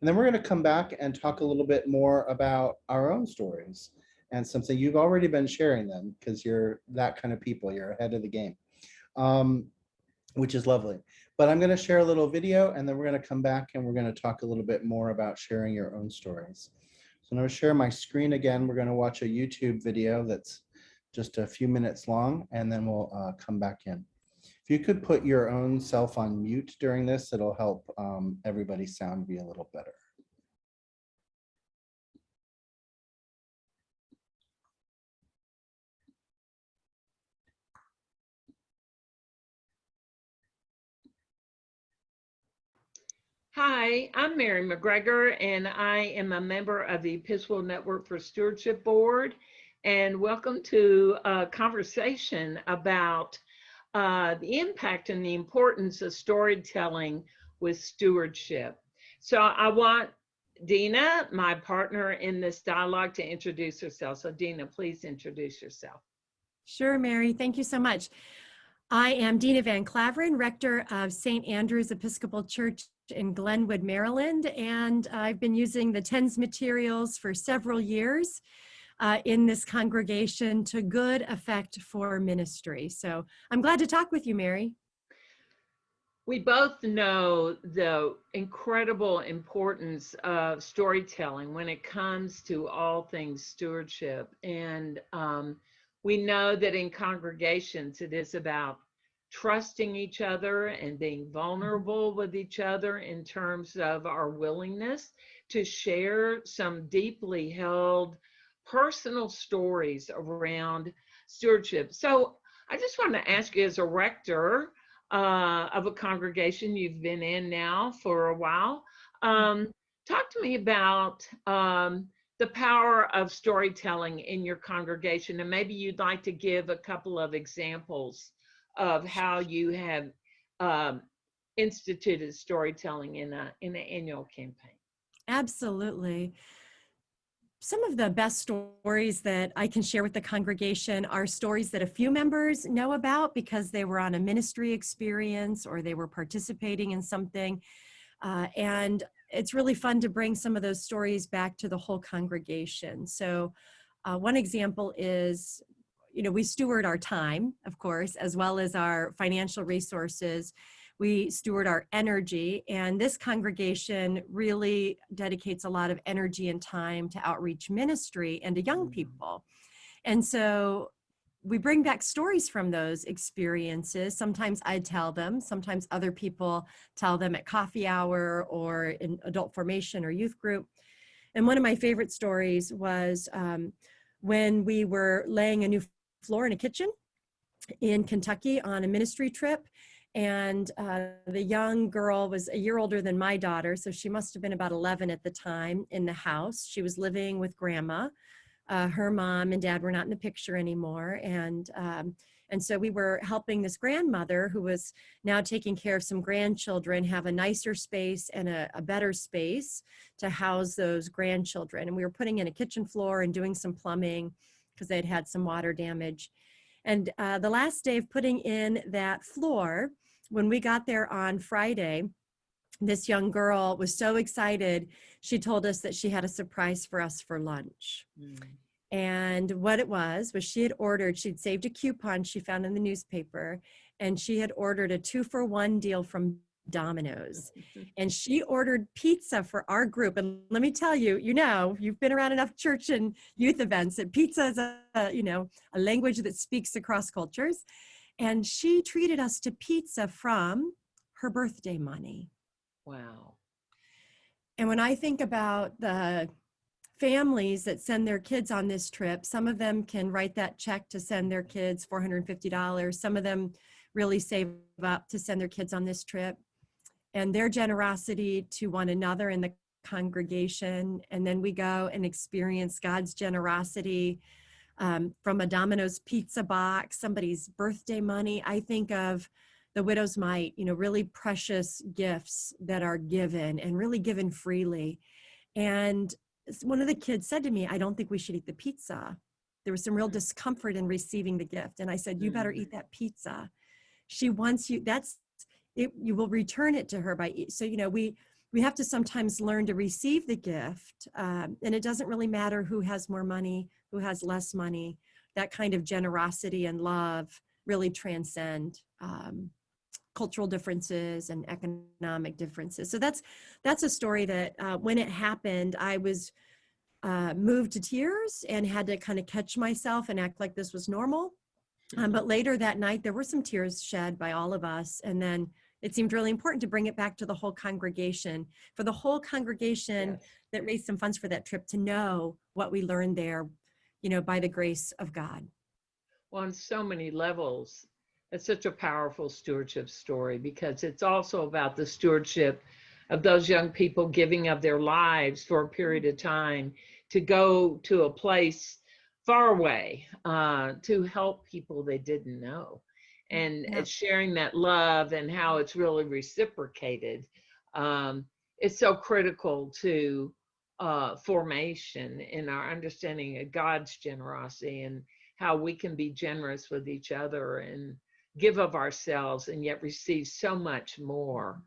[SPEAKER 1] And then we're going to come back and talk a little bit more about our own stories and something you've already been sharing them because you're that kind of people. You're ahead of the game, which is lovely. But I'm going to share a little video and then we're going to come back and we're going to talk a little bit more about sharing your own stories. So I'm going to share my screen again. We're going to watch a YouTube video that's just a few minutes long, and then we'll come back in. If you could put your own self on mute during this, it'll help everybody's sound be a little better.
[SPEAKER 13] Hi, I'm Mary McGregor, and I am a member of the Episcopal Network for Stewardship Board. And welcome to a conversation about the impact and the importance of storytelling with stewardship. So I want Dina, my partner in this dialogue, to introduce herself. So Dina, please introduce yourself.
[SPEAKER 14] Sure, Mary. Thank you so much. I am Dina Van Claveren, rector of St. Andrew's Episcopal Church in Glenwood, Maryland, and I've been using the TENS materials for several years in this congregation to good effect for ministry. So I'm glad to talk with you, Mary.
[SPEAKER 13] We both know the incredible importance of storytelling when it comes to all things stewardship. And we know that in congregations, it is about trusting each other and being vulnerable with each other in terms of our willingness to share some deeply held personal stories around stewardship. So I just want to ask you, as a rector of a congregation you've been in now for a while, talk to me about the power of storytelling in your congregation, and maybe you'd like to give a couple of examples of how you have instituted storytelling in an annual campaign.
[SPEAKER 14] Absolutely. Some of the best stories that I can share with the congregation are stories that a few members know about because they were on a ministry experience or they were participating in something. And it's really fun to bring some of those stories back to the whole congregation. So one example is, we steward our time, of course, as well as our financial resources. We steward our energy, and this congregation really dedicates a lot of energy and time to outreach ministry and to young people. And so we bring back stories from those experiences. Sometimes I tell them, sometimes other people tell them at coffee hour or in adult formation or youth group. And one of my favorite stories was when we were laying a new floor in a kitchen in Kentucky on a ministry trip. And the young girl was a year older than my daughter, so she must have been about 11 at the time in the house. She was living with grandma. Her mom and dad were not in the picture anymore. And so we were helping this grandmother who was now taking care of some grandchildren have a nicer space and a better space to house those grandchildren. And we were putting in a kitchen floor and doing some plumbing because they'd had some water damage. And the last day of putting in that floor, when we got there on Friday, this young girl was so excited. She told us that she had a surprise for us for lunch. And what it was she'd saved a coupon she found in the newspaper, and she had ordered a 2-for-1 deal from Domino's. And she ordered pizza for our group. And let me tell you, you've been around enough church and youth events that pizza is a language that speaks across cultures. And she treated us to pizza from her birthday money.
[SPEAKER 13] Wow.
[SPEAKER 14] And when I think about the families that send their kids on this trip, some of them can write that check to send their kids $450. Some of them really save up to send their kids on this trip. And their generosity to one another in the congregation. And then we go and experience God's generosity from a Domino's pizza box, somebody's birthday money. I think of the widow's mite, really precious gifts that are given and really given freely. And one of the kids said to me, I don't think we should eat the pizza. there was some real discomfort in receiving the gift. And I said, you better eat that pizza. She wants you, that's it, you will return it to her so, we have to sometimes learn to receive the gift. And it doesn't really matter who has more money, who has less money. That kind of generosity and love really transcend cultural differences and economic differences. So that's a story that when it happened, I was moved to tears and had to kind of catch myself and act like this was normal. But later that night, there were some tears shed by all of us. And then it seemed really important to bring it back to the whole congregation, for the whole congregation that raised some funds for that trip to know what we learned there, by the grace of God.
[SPEAKER 13] Well, on so many levels, it's such a powerful stewardship story, because it's also about the stewardship of those young people giving of their lives for a period of time to go to a place far away to help people they didn't know. And sharing that love and how it's really reciprocated is so critical to formation in our understanding of God's generosity, and how we can be generous with each other and give of ourselves and yet receive so much more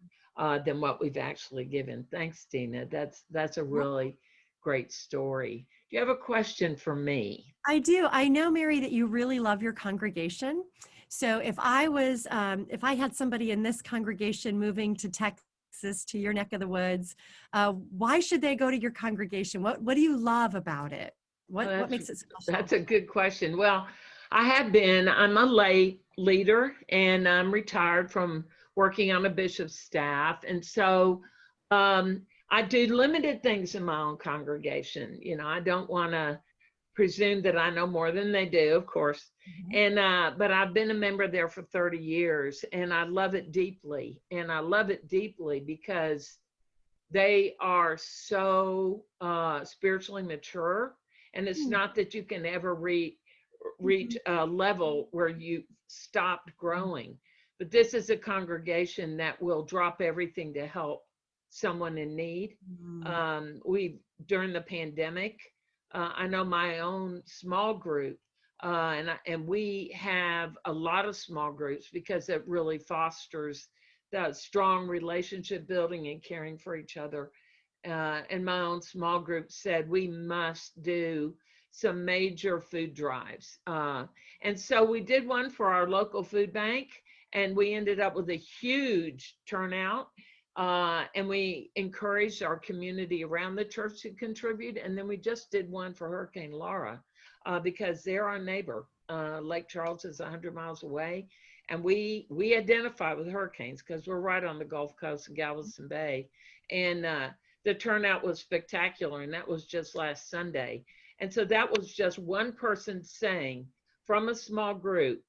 [SPEAKER 13] than what we've actually given. Thanks, Dina. That's a really great story. Do you have a question for me?
[SPEAKER 14] I do. I know, Mary, that you really love your congregation. So if I had somebody in this congregation moving to Texas, to your neck of the woods, why should they go to your congregation? What do you love about it? What makes it special?
[SPEAKER 13] That's a good question. Well, I'm a lay leader, and I'm retired from working on a bishop's staff. And so I do limited things in my own congregation. I don't want to presume that I know more than they do, of course. And but I've been a member there for 30 years, and I love it deeply. And I love it deeply because they are so spiritually mature. And it's not that you can ever reach a level where you stopped growing, but this is a congregation that will drop everything to help someone in need. During the pandemic, I know my own small group, and we have a lot of small groups because it really fosters that strong relationship building and caring for each other. And my own small group said we must do some major food drives. And so we did one for our local food bank, and we ended up with a huge turnout. And we encouraged our community around the church to contribute. And then we just did one for Hurricane Laura because they're our neighbor. Lake Charles is 100 miles away. And we identify with hurricanes because we're right on the Gulf Coast of Galveston Bay. And the turnout was spectacular. And that was just last Sunday. And so that was just one person saying from a small group,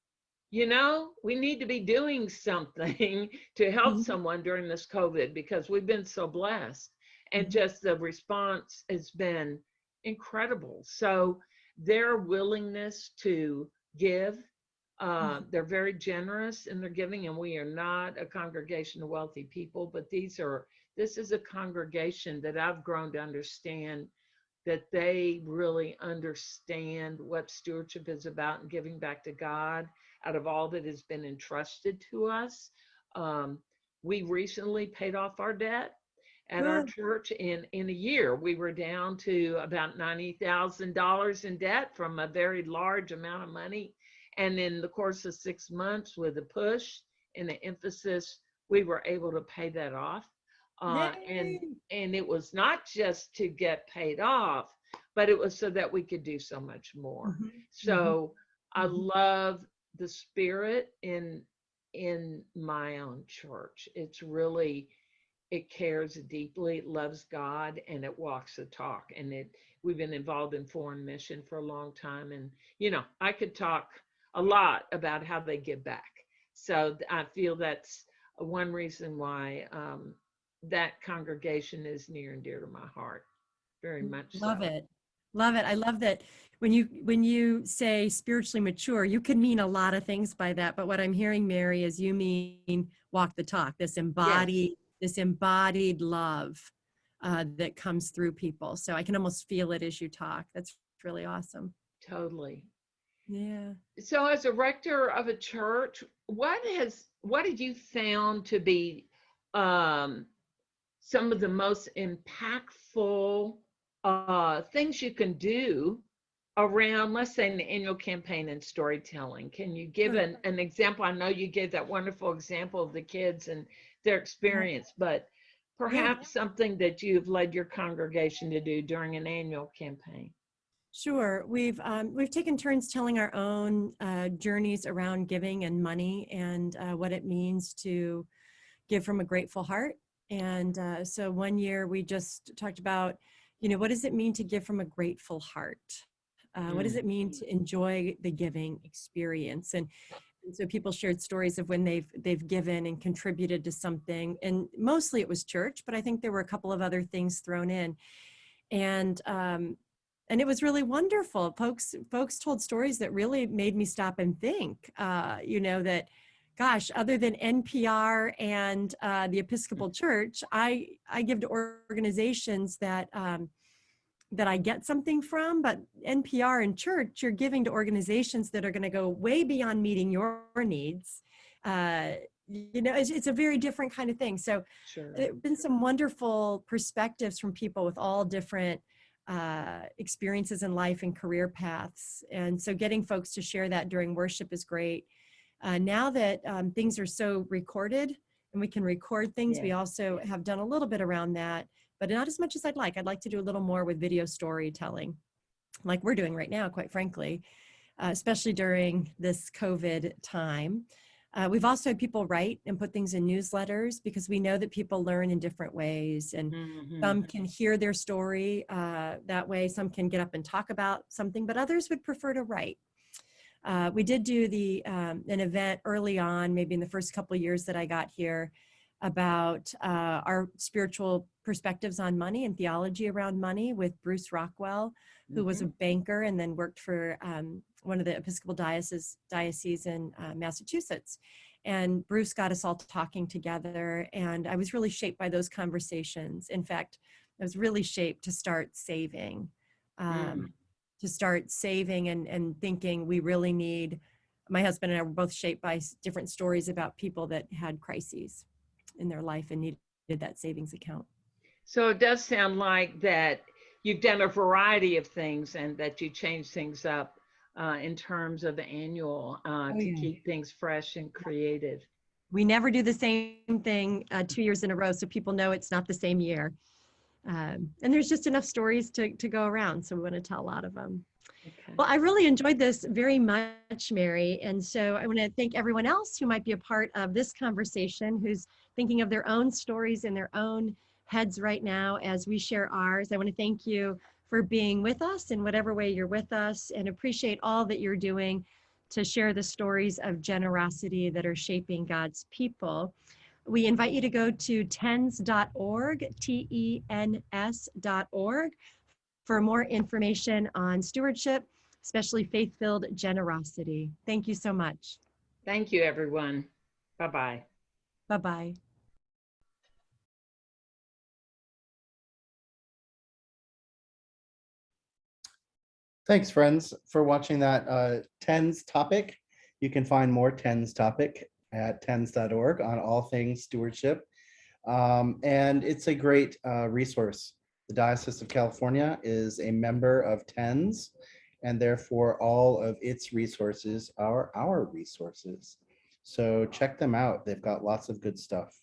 [SPEAKER 13] we need to be doing something to help someone during this COVID, because we've been so blessed. And just the response has been incredible. So their willingness to give, they're very generous in their giving, and we are not a congregation of wealthy people, but this is a congregation that I've grown to understand that they really understand what stewardship is about and giving back to God out of all that has been entrusted to us. We recently paid off our debt at our church in a year. We were down to about $90,000 in debt from a very large amount of money. And in the course of 6 months, with a push and an emphasis, we were able to pay that off. And it was not just to get paid off, but it was so that we could do so much more. So I love the spirit in my own church. It's really, it cares deeply, it loves God, and it walks the talk. And we've been involved in foreign mission for a long time. And, I could talk a lot about how they give back. So I feel that's one reason why that congregation is near and dear to my heart. Very much
[SPEAKER 14] Love
[SPEAKER 13] so.
[SPEAKER 14] it. Love it. I love that when you say spiritually mature, you can mean a lot of things by that. But what I'm hearing, Mary, is you mean walk the talk, this embodied love that comes through people. So I can almost feel it as you talk. That's really awesome.
[SPEAKER 13] Totally.
[SPEAKER 14] Yeah.
[SPEAKER 13] So as a rector of a church, what have you found to be um, some of the most impactful things you can do around, let's say, an annual campaign in storytelling? Can you give
[SPEAKER 14] Sure.
[SPEAKER 13] an example? I know you gave that wonderful example of the kids and their experience, but perhaps something that you've led your congregation to do during an annual campaign.
[SPEAKER 14] Sure. We've taken turns telling our own journeys around giving and money and what it means to give from a grateful heart. And so one year we just talked about, what does it mean to give from a grateful heart? What does it mean to enjoy the giving experience? And so people shared stories of when they've given and contributed to something, and mostly it was church, but I think there were a couple of other things thrown in. And it was really wonderful. Folks told stories that really made me stop and think, that, gosh, other than NPR and the Episcopal Church, I give to organizations that I get something from, but NPR and church, you're giving to organizations that are going to go way beyond meeting your needs. It's a very different kind of thing. So there have been some wonderful perspectives from people with all different experiences in life and career paths. And so getting folks to share that during worship is great. Now that things are so recorded and we can record things, we also have done a little bit around that, but not as much as I'd like. I'd like to do a little more with video storytelling, like we're doing right now, quite frankly, especially during this COVID time. We've also had people write and put things in newsletters because we know that people learn in different ways, and some can hear their story that way. Some can get up and talk about something, but others would prefer to write. We did do an event early on, maybe in the first couple of years that I got here, about our spiritual perspectives on money and theology around money with Bruce Rockwell, who was a banker and then worked for one of the Episcopal dioceses in Massachusetts. And Bruce got us all talking together, and I was really shaped by those conversations. In fact, I was really shaped to start saving. And thinking we really need, my husband and I were both shaped by different stories about people that had crises in their life and needed that savings account.
[SPEAKER 13] So it does sound like that you've done a variety of things and that you change things up in terms of the annual to keep things fresh and creative.
[SPEAKER 14] We never do the same thing 2 years in a row, so people know it's not the same year. And there's just enough stories to go around, so we want to tell a lot of them. Okay. Well, I really enjoyed this very much, Mary. And so I want to thank everyone else who might be a part of this conversation, who's thinking of their own stories in their own heads right now as we share ours. I want to thank you for being with us in whatever way you're with us, and appreciate all that you're doing to share the stories of generosity that are shaping God's people. We invite you to go to tens.org, TENS.org, for more information on stewardship, especially faith-filled generosity. Thank you so much.
[SPEAKER 13] Thank you, everyone. Bye-bye.
[SPEAKER 14] Bye-bye.
[SPEAKER 1] Thanks, friends, for watching that TENS topic. You can find more TENS topic at tens.org on all things stewardship. And it's a great resource. The Diocese of California is a member of TENS, and therefore all of its resources are our resources. So check them out. They've got lots of good stuff.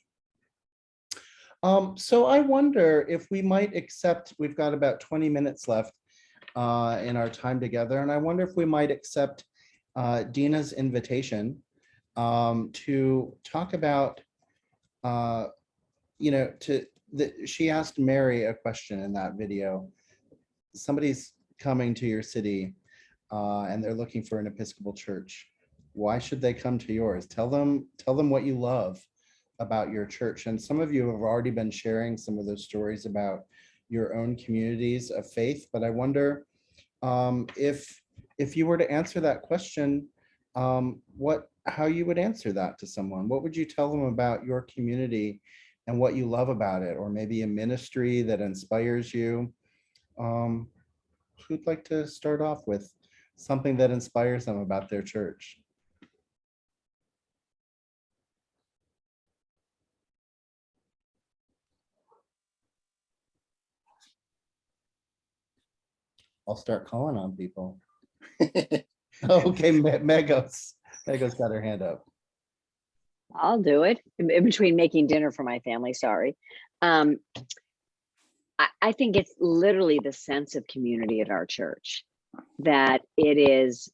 [SPEAKER 1] So I wonder if we might accept, we've got about 20 minutes left in our time together, and I wonder if we might accept Dina's invitation to talk about, she asked Mary a question in that video. Somebody's coming to your city and they're looking for an Episcopal church. Why should they come to yours? Tell them what you love about your church. And some of you have already been sharing some of those stories about your own communities of faith. But I wonder if you were to answer that question, how you would answer that to someone. What would you tell them about your community and what you love about it, or maybe a ministry that inspires you? Who'd like to start off with something that inspires them about their church. I'll start calling on people. Okay, Megos got her hand up.
[SPEAKER 10] I'll do it in between making dinner for my family. Sorry. I think it's literally the sense of community at our church, that it is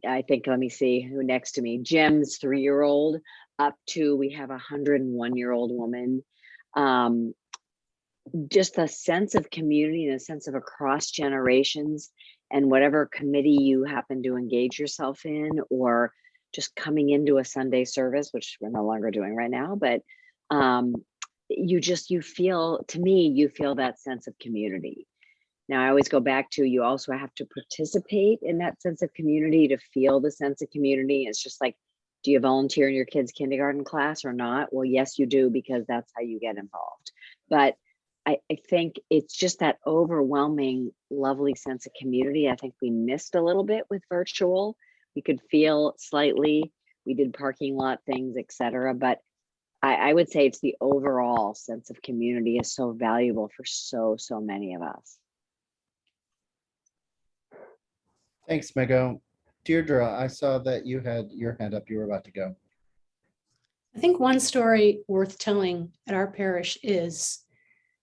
[SPEAKER 10] I think, let me see who next to me, Jim's 3-year-old, up to, we have a 101-year-old woman. Just a sense of community and a sense of across generations, and whatever committee you happen to engage yourself in, or just coming into a Sunday service, which we're no longer doing right now, but you feel, to me, you feel that sense of community. Now, I always go back to, you also have to participate in that sense of community to feel the sense of community. It's just like, do you volunteer in your kid's kindergarten class or not? Well, yes, you do, because that's how you get involved. But I think it's just that overwhelming, lovely sense of community. I think we missed a little bit with virtual. We could feel slightly, we did parking lot things, etc. But I would say it's the overall sense of community is so valuable for so many of us.
[SPEAKER 1] Thanks, Mego. Deirdre, I saw that you had your hand up. You were about to go.
[SPEAKER 12] I think one story worth telling at our parish is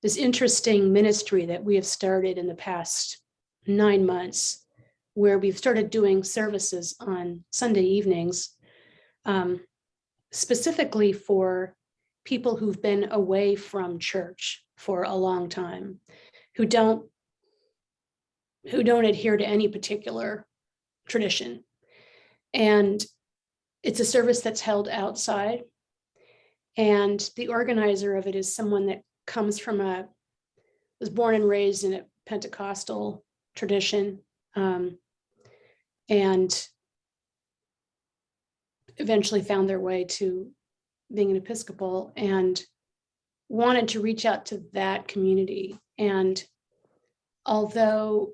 [SPEAKER 12] this interesting ministry that we have started in the past 9 months, where we've started doing services on Sunday evenings, specifically for people who've been away from church for a long time, who don't adhere to any particular tradition. And it's a service that's held outside. And the organizer of it is someone that comes from was born and raised in a Pentecostal tradition, and eventually found their way to being an Episcopal, and wanted to reach out to that community. And although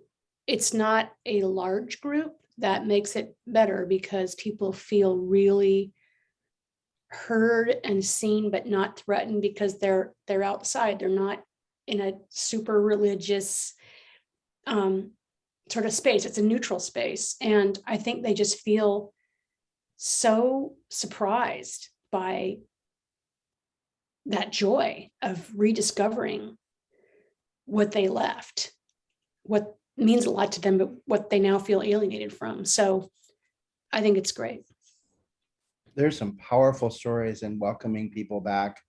[SPEAKER 12] it's not a large group, that makes it better, because people feel really heard and seen, but not threatened, because they're outside. They're not in a super religious sort of space. It's a neutral space. And I think they just feel so surprised by that joy of rediscovering what they left, what means a lot to them, but what they now feel alienated from. So I think it's great.
[SPEAKER 1] There's some powerful stories in welcoming people back,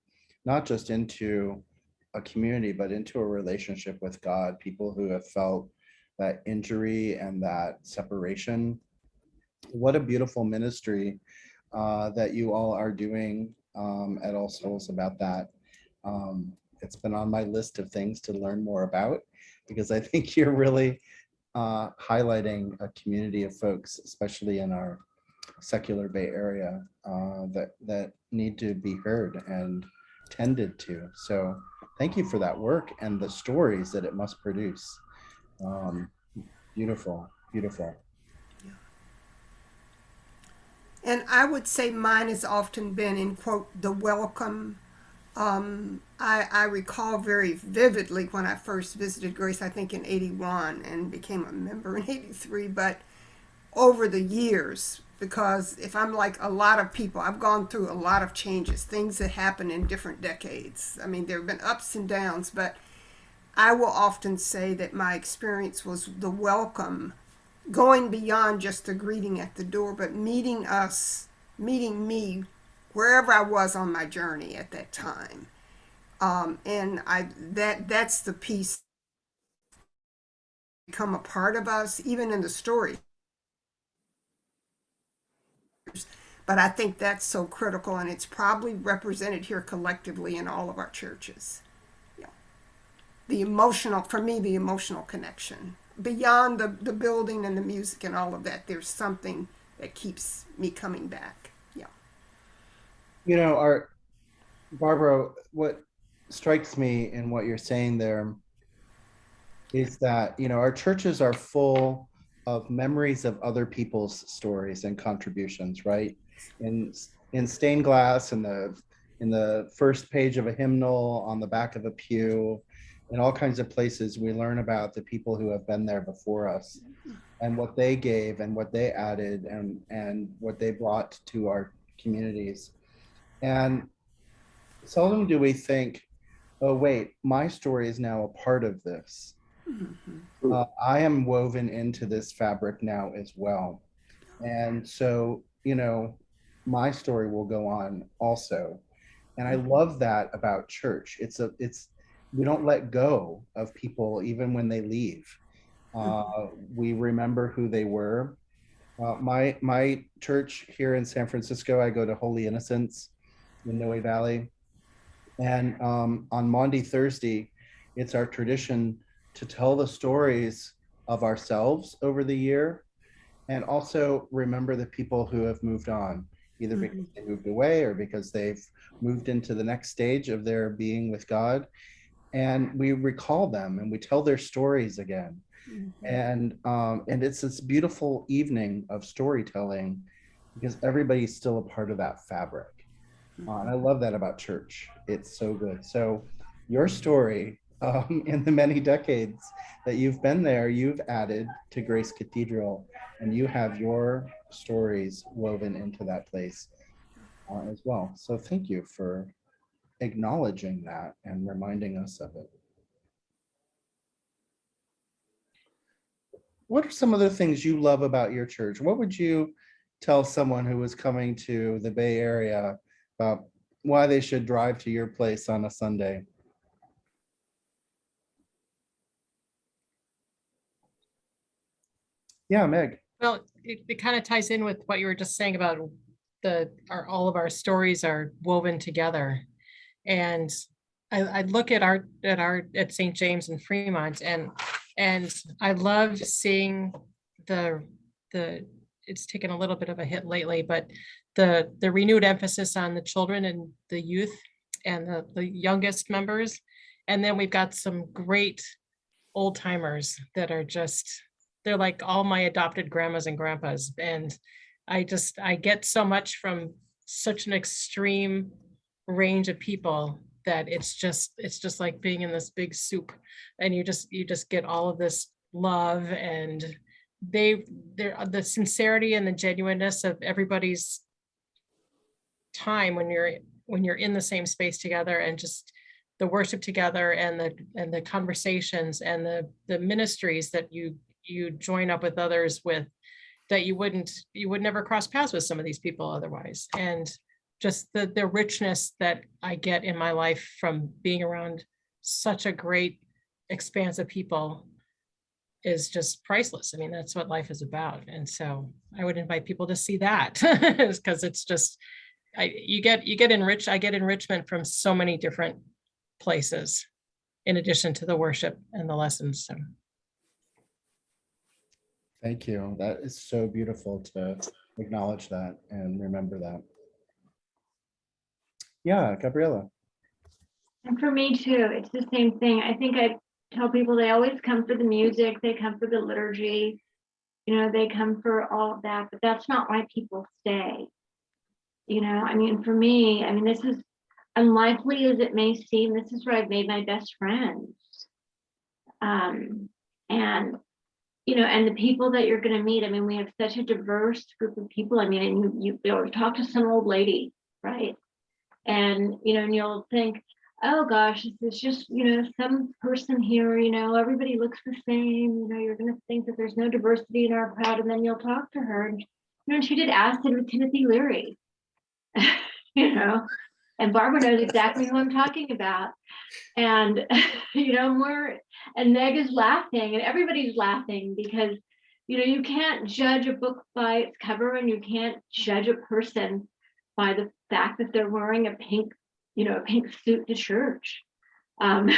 [SPEAKER 1] not just into a community, but into a relationship with God. People who have felt that injury and that separation. What a beautiful ministry that you all are doing at All Souls about that. It's been on my list of things to learn more about, because I think you're really highlighting a community of folks, especially in our secular Bay Area, that need to be heard and tended to. So thank you for that work and the stories that it must produce. Beautiful, beautiful.
[SPEAKER 2] And I would say mine has often been, in quote, the welcome. I recall very vividly when I first visited Grace, I think in 81, and became a member in 83, but over the years, because if I'm like a lot of people, I've gone through a lot of changes, things that happen in different decades. I mean, there have been ups and downs, but I will often say that my experience was the welcome, going beyond just the greeting at the door, but meeting me wherever I was on my journey at that time. And that's the piece become a part of us, even in the story. But I think that's so critical, and it's probably represented here collectively in all of our churches. Yeah. The emotional connection. Beyond the building and the music and all of that, there's something that keeps me coming back. Yeah.
[SPEAKER 1] You know, Barbara, what strikes me in what you're saying there is that, our churches are full of memories of other people's stories and contributions, right? In in stained glass, in the first page of a hymnal, on the back of a pew, in all kinds of places, we learn about the people who have been there before us and what they gave and what they added and what they brought to our communities. And seldom do we think, oh, wait, my story is now a part of this. I am woven into this fabric now as well. And so, my story will go on also. And I love that about church. We don't let go of people even when they leave. We remember who they were. My church here in San Francisco, I go to Holy Innocents in Noe Valley. And on Maundy Thursday, it's our tradition to tell the stories of ourselves over the year and also remember the people who have moved on, either because they moved away or because they've moved into the next stage of their being with God. And we recall them and we tell their stories again. And it's this beautiful evening of storytelling because everybody's still a part of that fabric. And I love that about church. It's so good. So your story, in the many decades that you've been there, you've added to Grace Cathedral, and you have your stories woven into that place as well. So thank you for acknowledging that and reminding us of it. What are some of the things you love about your church? What would you tell someone who was coming to the Bay Area about why they should drive to your place on a Sunday? Yeah, Meg.
[SPEAKER 4] Well, it kind of ties in with what you were just saying about all of our stories are woven together. And I look at St. James and Fremont, and I love seeing the it's taken a little bit of a hit lately, but the renewed emphasis on the children and the youth and the youngest members. And then we've got some great old timers that are they're like all my adopted grandmas and grandpas. And I get so much from such an extreme range of people that it's just like being in this big soup, and you just get all of this love, and they're the sincerity and the genuineness of everybody's time when you're in the same space together, and just the worship together and the conversations and the ministries that you join up with others with, that you would never cross paths with some of these people otherwise. And just the richness that I get in my life from being around such a great expanse of people is just priceless. I mean, that's what life is about. And so I would invite people to see that because it's just, I get enrichment from so many different places in addition to the worship and the lessons. So.
[SPEAKER 1] Thank you. That is so beautiful to acknowledge that and remember that. Yeah, Gabriella.
[SPEAKER 8] And for me too, it's the same thing. I think I tell people they always come for the music, they come for the liturgy, they come for all of that, but that's not why people stay. I mean, for me, this is unlikely as it may seem, this is where I've made my best friends. And the people that you're going to meet, we have such a diverse group of people. You talk to some old lady, right? And, and you'll think, oh gosh, this is just, some person here, everybody looks the same, you're going to think that there's no diversity in our crowd. And then you'll talk to her and, she did acid with Timothy Leary, and Barbara knows exactly who I'm talking about. And, and Meg is laughing and everybody's laughing because, you can't judge a book by its cover, and you can't judge a person by the fact that they're wearing a pink suit to church. And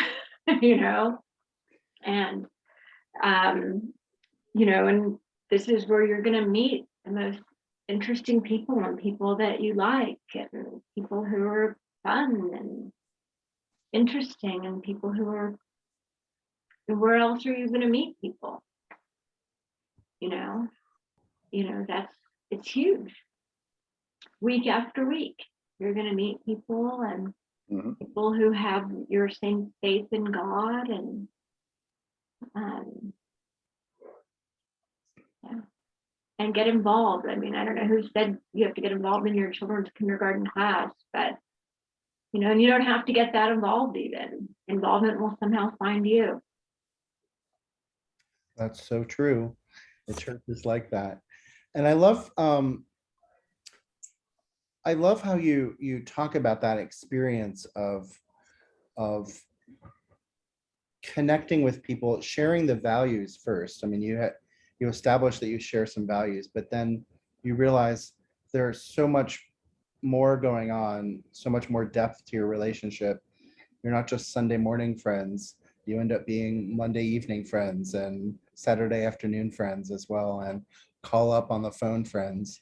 [SPEAKER 8] this is where you're going to meet the most interesting people and people that you like, and people who are fun and interesting, and people who are where else are you going to meet people? It's huge. Week after week, you're going to meet people, and people who have your same faith in God, and yeah, and get involved. I mean, I don't know who said you have to get involved in your children's kindergarten class, but and you don't have to get that involved even. Involvement will somehow find you.
[SPEAKER 1] That's so true. The church is like that. And I love how you talk about that experience of connecting with people, sharing the values first. I mean, you establish that you share some values, but then you realize there's so much more going on, so much more depth to your relationship. You're not just Sunday morning friends. You end up being Monday evening friends and Saturday afternoon friends as well, and call up on the phone friends.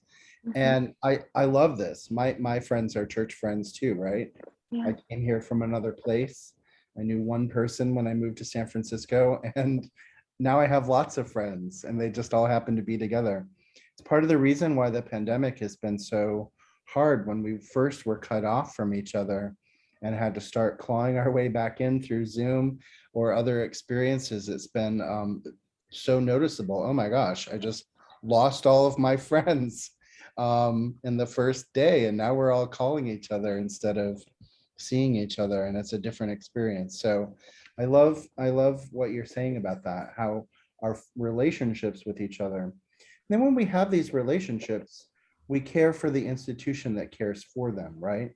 [SPEAKER 1] And I love this. My friends are church friends too, right?
[SPEAKER 8] Yeah.
[SPEAKER 1] I came here from another place. I knew one person when I moved to San Francisco, and now I have lots of friends, and they just all happen to be together. It's part of the reason why the pandemic has been so hard. When we first were cut off from each other and had to start clawing our way back in through Zoom or other experiences, it's been so noticeable. Oh my gosh, I just lost all of my friends in the first day, and now we're all calling each other instead of seeing each other, and it's a different experience. So I love what you're saying about that, how our relationships with each other. And then when we have these relationships, we care for the institution that cares for them, right?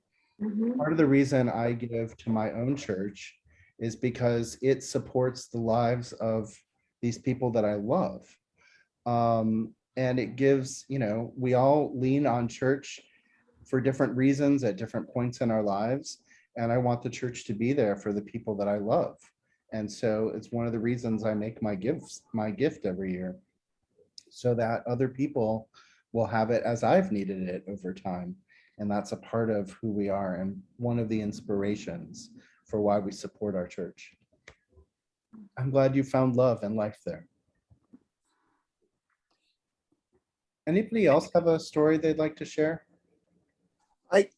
[SPEAKER 1] Part of the reason I give to my own church is because it supports the lives of these people that I love. And it gives, we all lean on church for different reasons at different points in our lives. And I want the church to be there for the people that I love. And so it's one of the reasons I make my gift every year, so that other people will have it as I've needed it over time. And that's a part of who we are, and one of the inspirations for why we support our church. I'm glad you found love and life there. Anybody else have a story they'd like to share?
[SPEAKER 5] I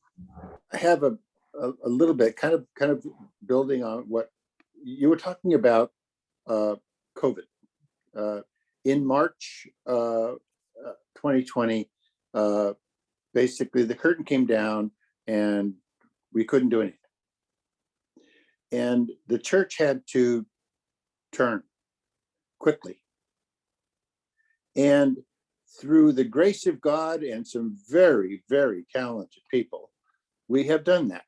[SPEAKER 5] have a little bit, kind of building on what you were talking about, COVID. In March 2020, basically the curtain came down and we couldn't do anything. And the church had to turn quickly. And through the grace of God and some very, very talented people, we have done that.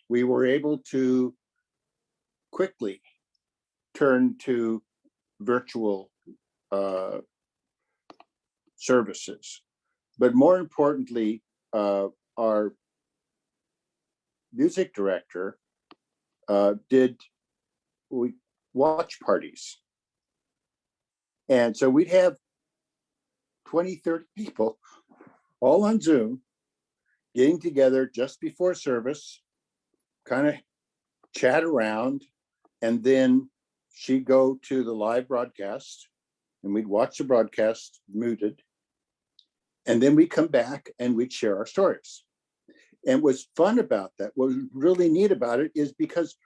[SPEAKER 5] We were able to quickly turn to virtual services. But more importantly, our music director did watch parties. And so we'd have 20, 30 people all on Zoom getting together just before service, kind of chat around, and then she'd go to the live broadcast and we'd watch the broadcast muted. And then we'd come back and we'd share our stories. And what's fun about that, what was really neat about it, is because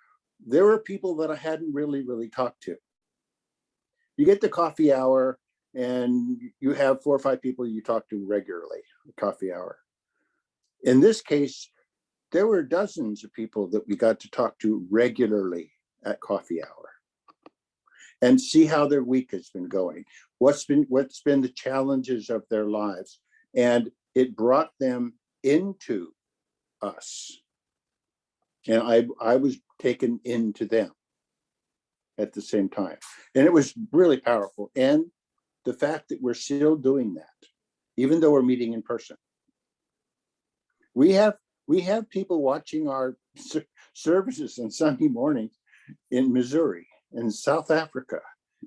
[SPEAKER 5] there were people that I hadn't really talked to. You get the coffee hour and you have 4 or 5 people you talk to regularly, coffee hour. In this case, there were dozens of people that we got to talk to regularly at coffee hour and see how their week has been going. What's been the challenges of their lives. And it brought them into us. And I was taken into them at the same time. And it was really powerful. And the fact that we're still doing that, even though we're meeting in person. We have people watching our services on Sunday mornings in Missouri, in South Africa,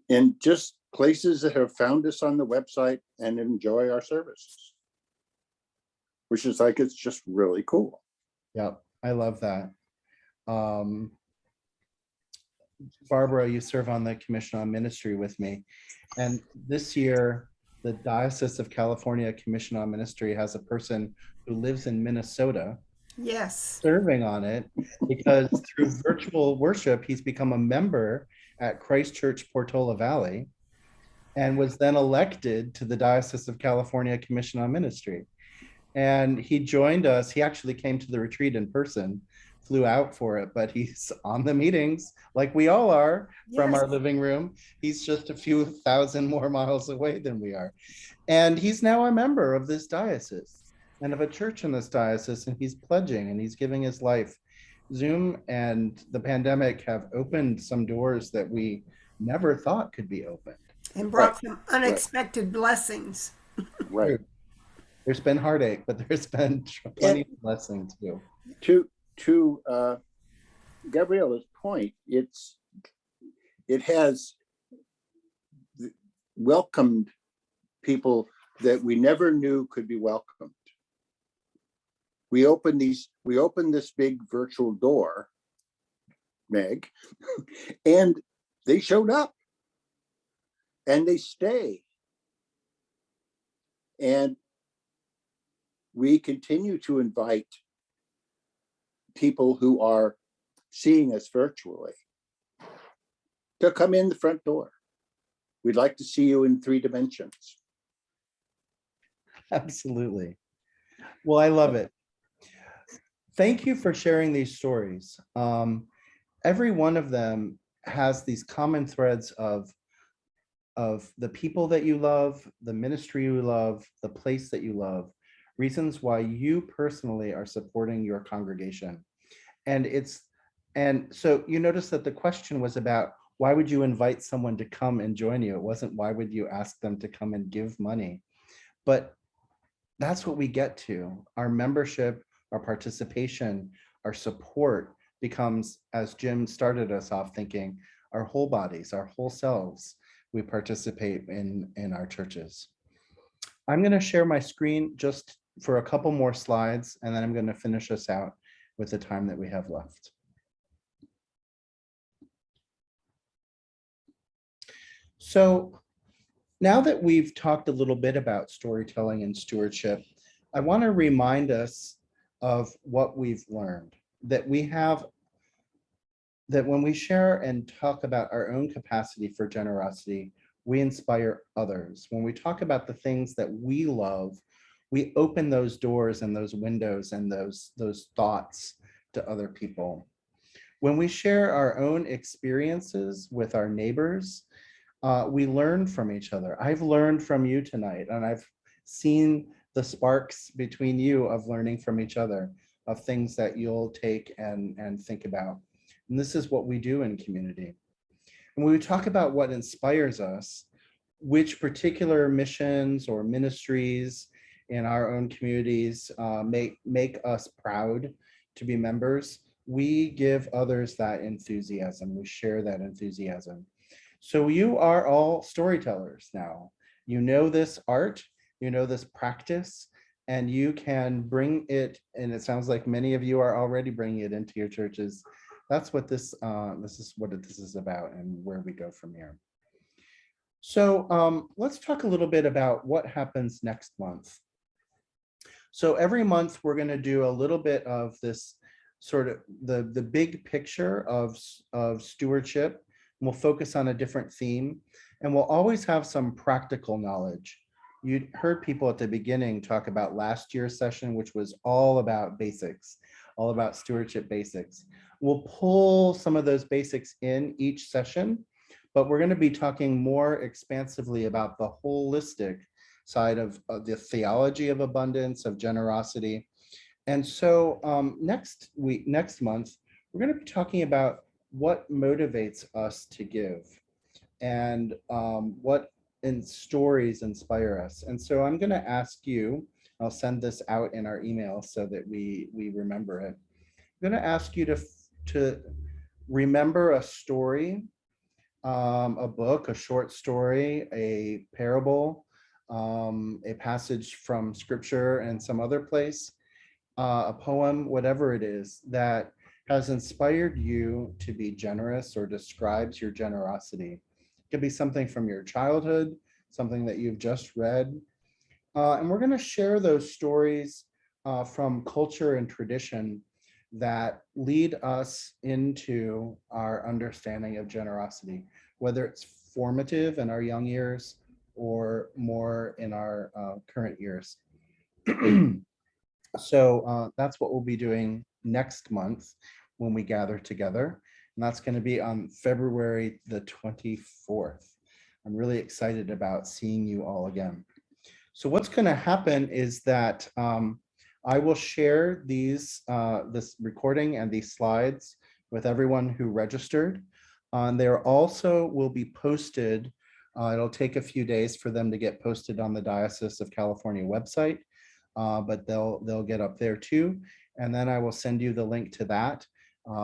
[SPEAKER 5] in just places that have found us on the website and enjoy our services, which is like, it's just really cool.
[SPEAKER 1] Yeah, I love that. Barbara, you serve on the Commission on Ministry with me. And this year, the Diocese of California Commission on Ministry has a person who lives in Minnesota
[SPEAKER 2] Yes.
[SPEAKER 1] serving on it, because through virtual worship, he's become a member at Christ Church Portola Valley and was then elected to the Diocese of California Commission on Ministry. And he joined us. He actually came to the retreat in person, flew out for it, but he's on the meetings like we all are from
[SPEAKER 2] Yes.
[SPEAKER 1] our living room. He's just a few thousand more miles away than we are. And he's now a member of this diocese and of a church in this diocese, and he's pledging and he's giving his life. Zoom and the pandemic have opened some doors that we never thought could be opened.
[SPEAKER 2] And brought some unexpected blessings.
[SPEAKER 5] Right.
[SPEAKER 1] There's been heartache, but there's been plenty of blessing too.
[SPEAKER 5] To Gabriella's point, it has welcomed people that we never knew could be welcomed. We opened this big virtual door, Meg, and they showed up and they stay. And we continue to invite people who are seeing us virtually to come in the front door. We'd like to see you in 3 dimensions.
[SPEAKER 1] Absolutely. Well, I love it. Thank you for sharing these stories. Every one of them has these common threads of the people that you love, the ministry you love, the place that you love, reasons why you personally are supporting your congregation. And so you notice that the question was about, why would you invite someone to come and join you? It wasn't, why would you ask them to come and give money? But that's what we get to. Our membership, our participation, our support becomes, as Jim started us off thinking, our whole bodies, our whole selves. We participate in our churches. I'm going to share my screen just for a couple more slides, and then I'm going to finish us out with the time that we have left. So now that we've talked a little bit about storytelling and stewardship, I want to remind us of what we've learned, that when we share and talk about our own capacity for generosity, we inspire others. When we talk about the things that we love, we open those doors and those windows and those thoughts to other people. When we share our own experiences with our neighbors, we learn from each other. I've learned from you tonight, and I've seen the sparks between you of learning from each other, of things that you'll take and think about. And this is what we do in community. And when we talk about what inspires us, which particular missions or ministries in our own communities make us proud to be members, we give others that enthusiasm. We share that enthusiasm. So you are all storytellers now. You know this art, you know this practice, and you can bring it, and it sounds like many of you are already bringing it into your churches. That's what this is about, and where we go from here. So let's talk a little bit about what happens next month. So every month we're going to do a little bit of this sort of the big picture of stewardship. We'll focus on a different theme, and we'll always have some practical knowledge. You heard people at the beginning talk about last year's session, which was all about basics, all about stewardship basics. We'll pull some of those basics in each session, but we're going to be talking more expansively about the holistic side of the theology of abundance, of generosity. And so next month, we're going to be talking about what motivates us to give, and what stories inspire us. And so I'm going to ask you, I'll send this out in our email so that we remember it. I'm going to ask you to remember a story, a book, a short story, a parable, a passage from scripture and some other place, a poem, whatever it is, that has inspired you to be generous or describes your generosity. It could be something from your childhood, something that you've just read. And we're going to share those stories from culture and tradition that lead us into our understanding of generosity, whether it's formative in our young years or more in our current years. So that's what we'll be doing next month when we gather together. And that's going to be on February the 24th. I'm really excited about seeing you all again. So what's going to happen is that I will share this recording and these slides with everyone who registered. There also will be posted. It'll take a few days for them to get posted on the Diocese of California website, but they'll get up there too. And then I will send you the link to that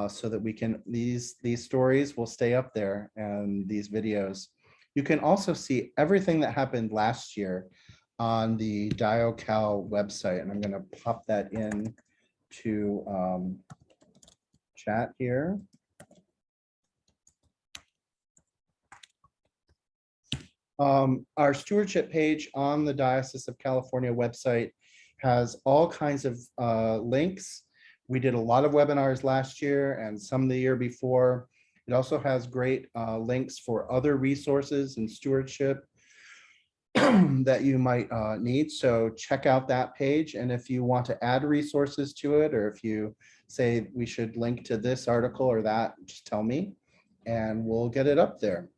[SPEAKER 1] so that we can, these stories will stay up there and these videos. You can also see everything that happened last year on the DioCal website. And I'm going to pop that in to chat here. Our stewardship page on the Diocese of California website has all kinds of links. We did a lot of webinars last year and some the year before. It also has great links for other resources in stewardship that you might need. So check out that page. And if you want to add resources to it, or if you say we should link to this article or that, just tell me and we'll get it up there.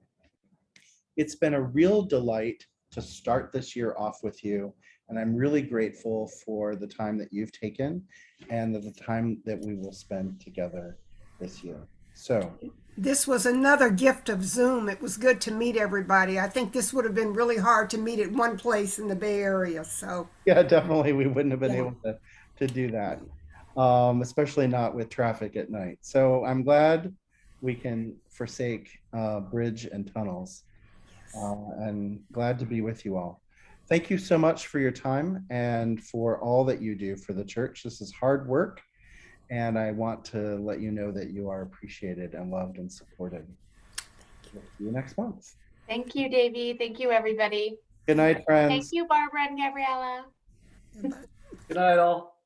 [SPEAKER 1] It's been a real delight to start this year off with you. And I'm really grateful for the time that you've taken and the time that we will spend together this year. So
[SPEAKER 2] this was another gift of Zoom. It was good to meet everybody. I think this would have been really hard to meet at one place in the Bay Area. So
[SPEAKER 1] yeah, definitely we wouldn't have been able to do that, especially not with traffic at night. So I'm glad we can forsake bridge and tunnels, and glad to be with you all. Thank you so much for your time and for all that you do for the church. This is hard work, and I want to let you know that you are appreciated and loved and supported. See you next month.
[SPEAKER 9] Thank you, Davey. Thank you, everybody.
[SPEAKER 1] Good night, friends.
[SPEAKER 9] Thank you, Barbara and Gabriella.
[SPEAKER 11] Good night, all.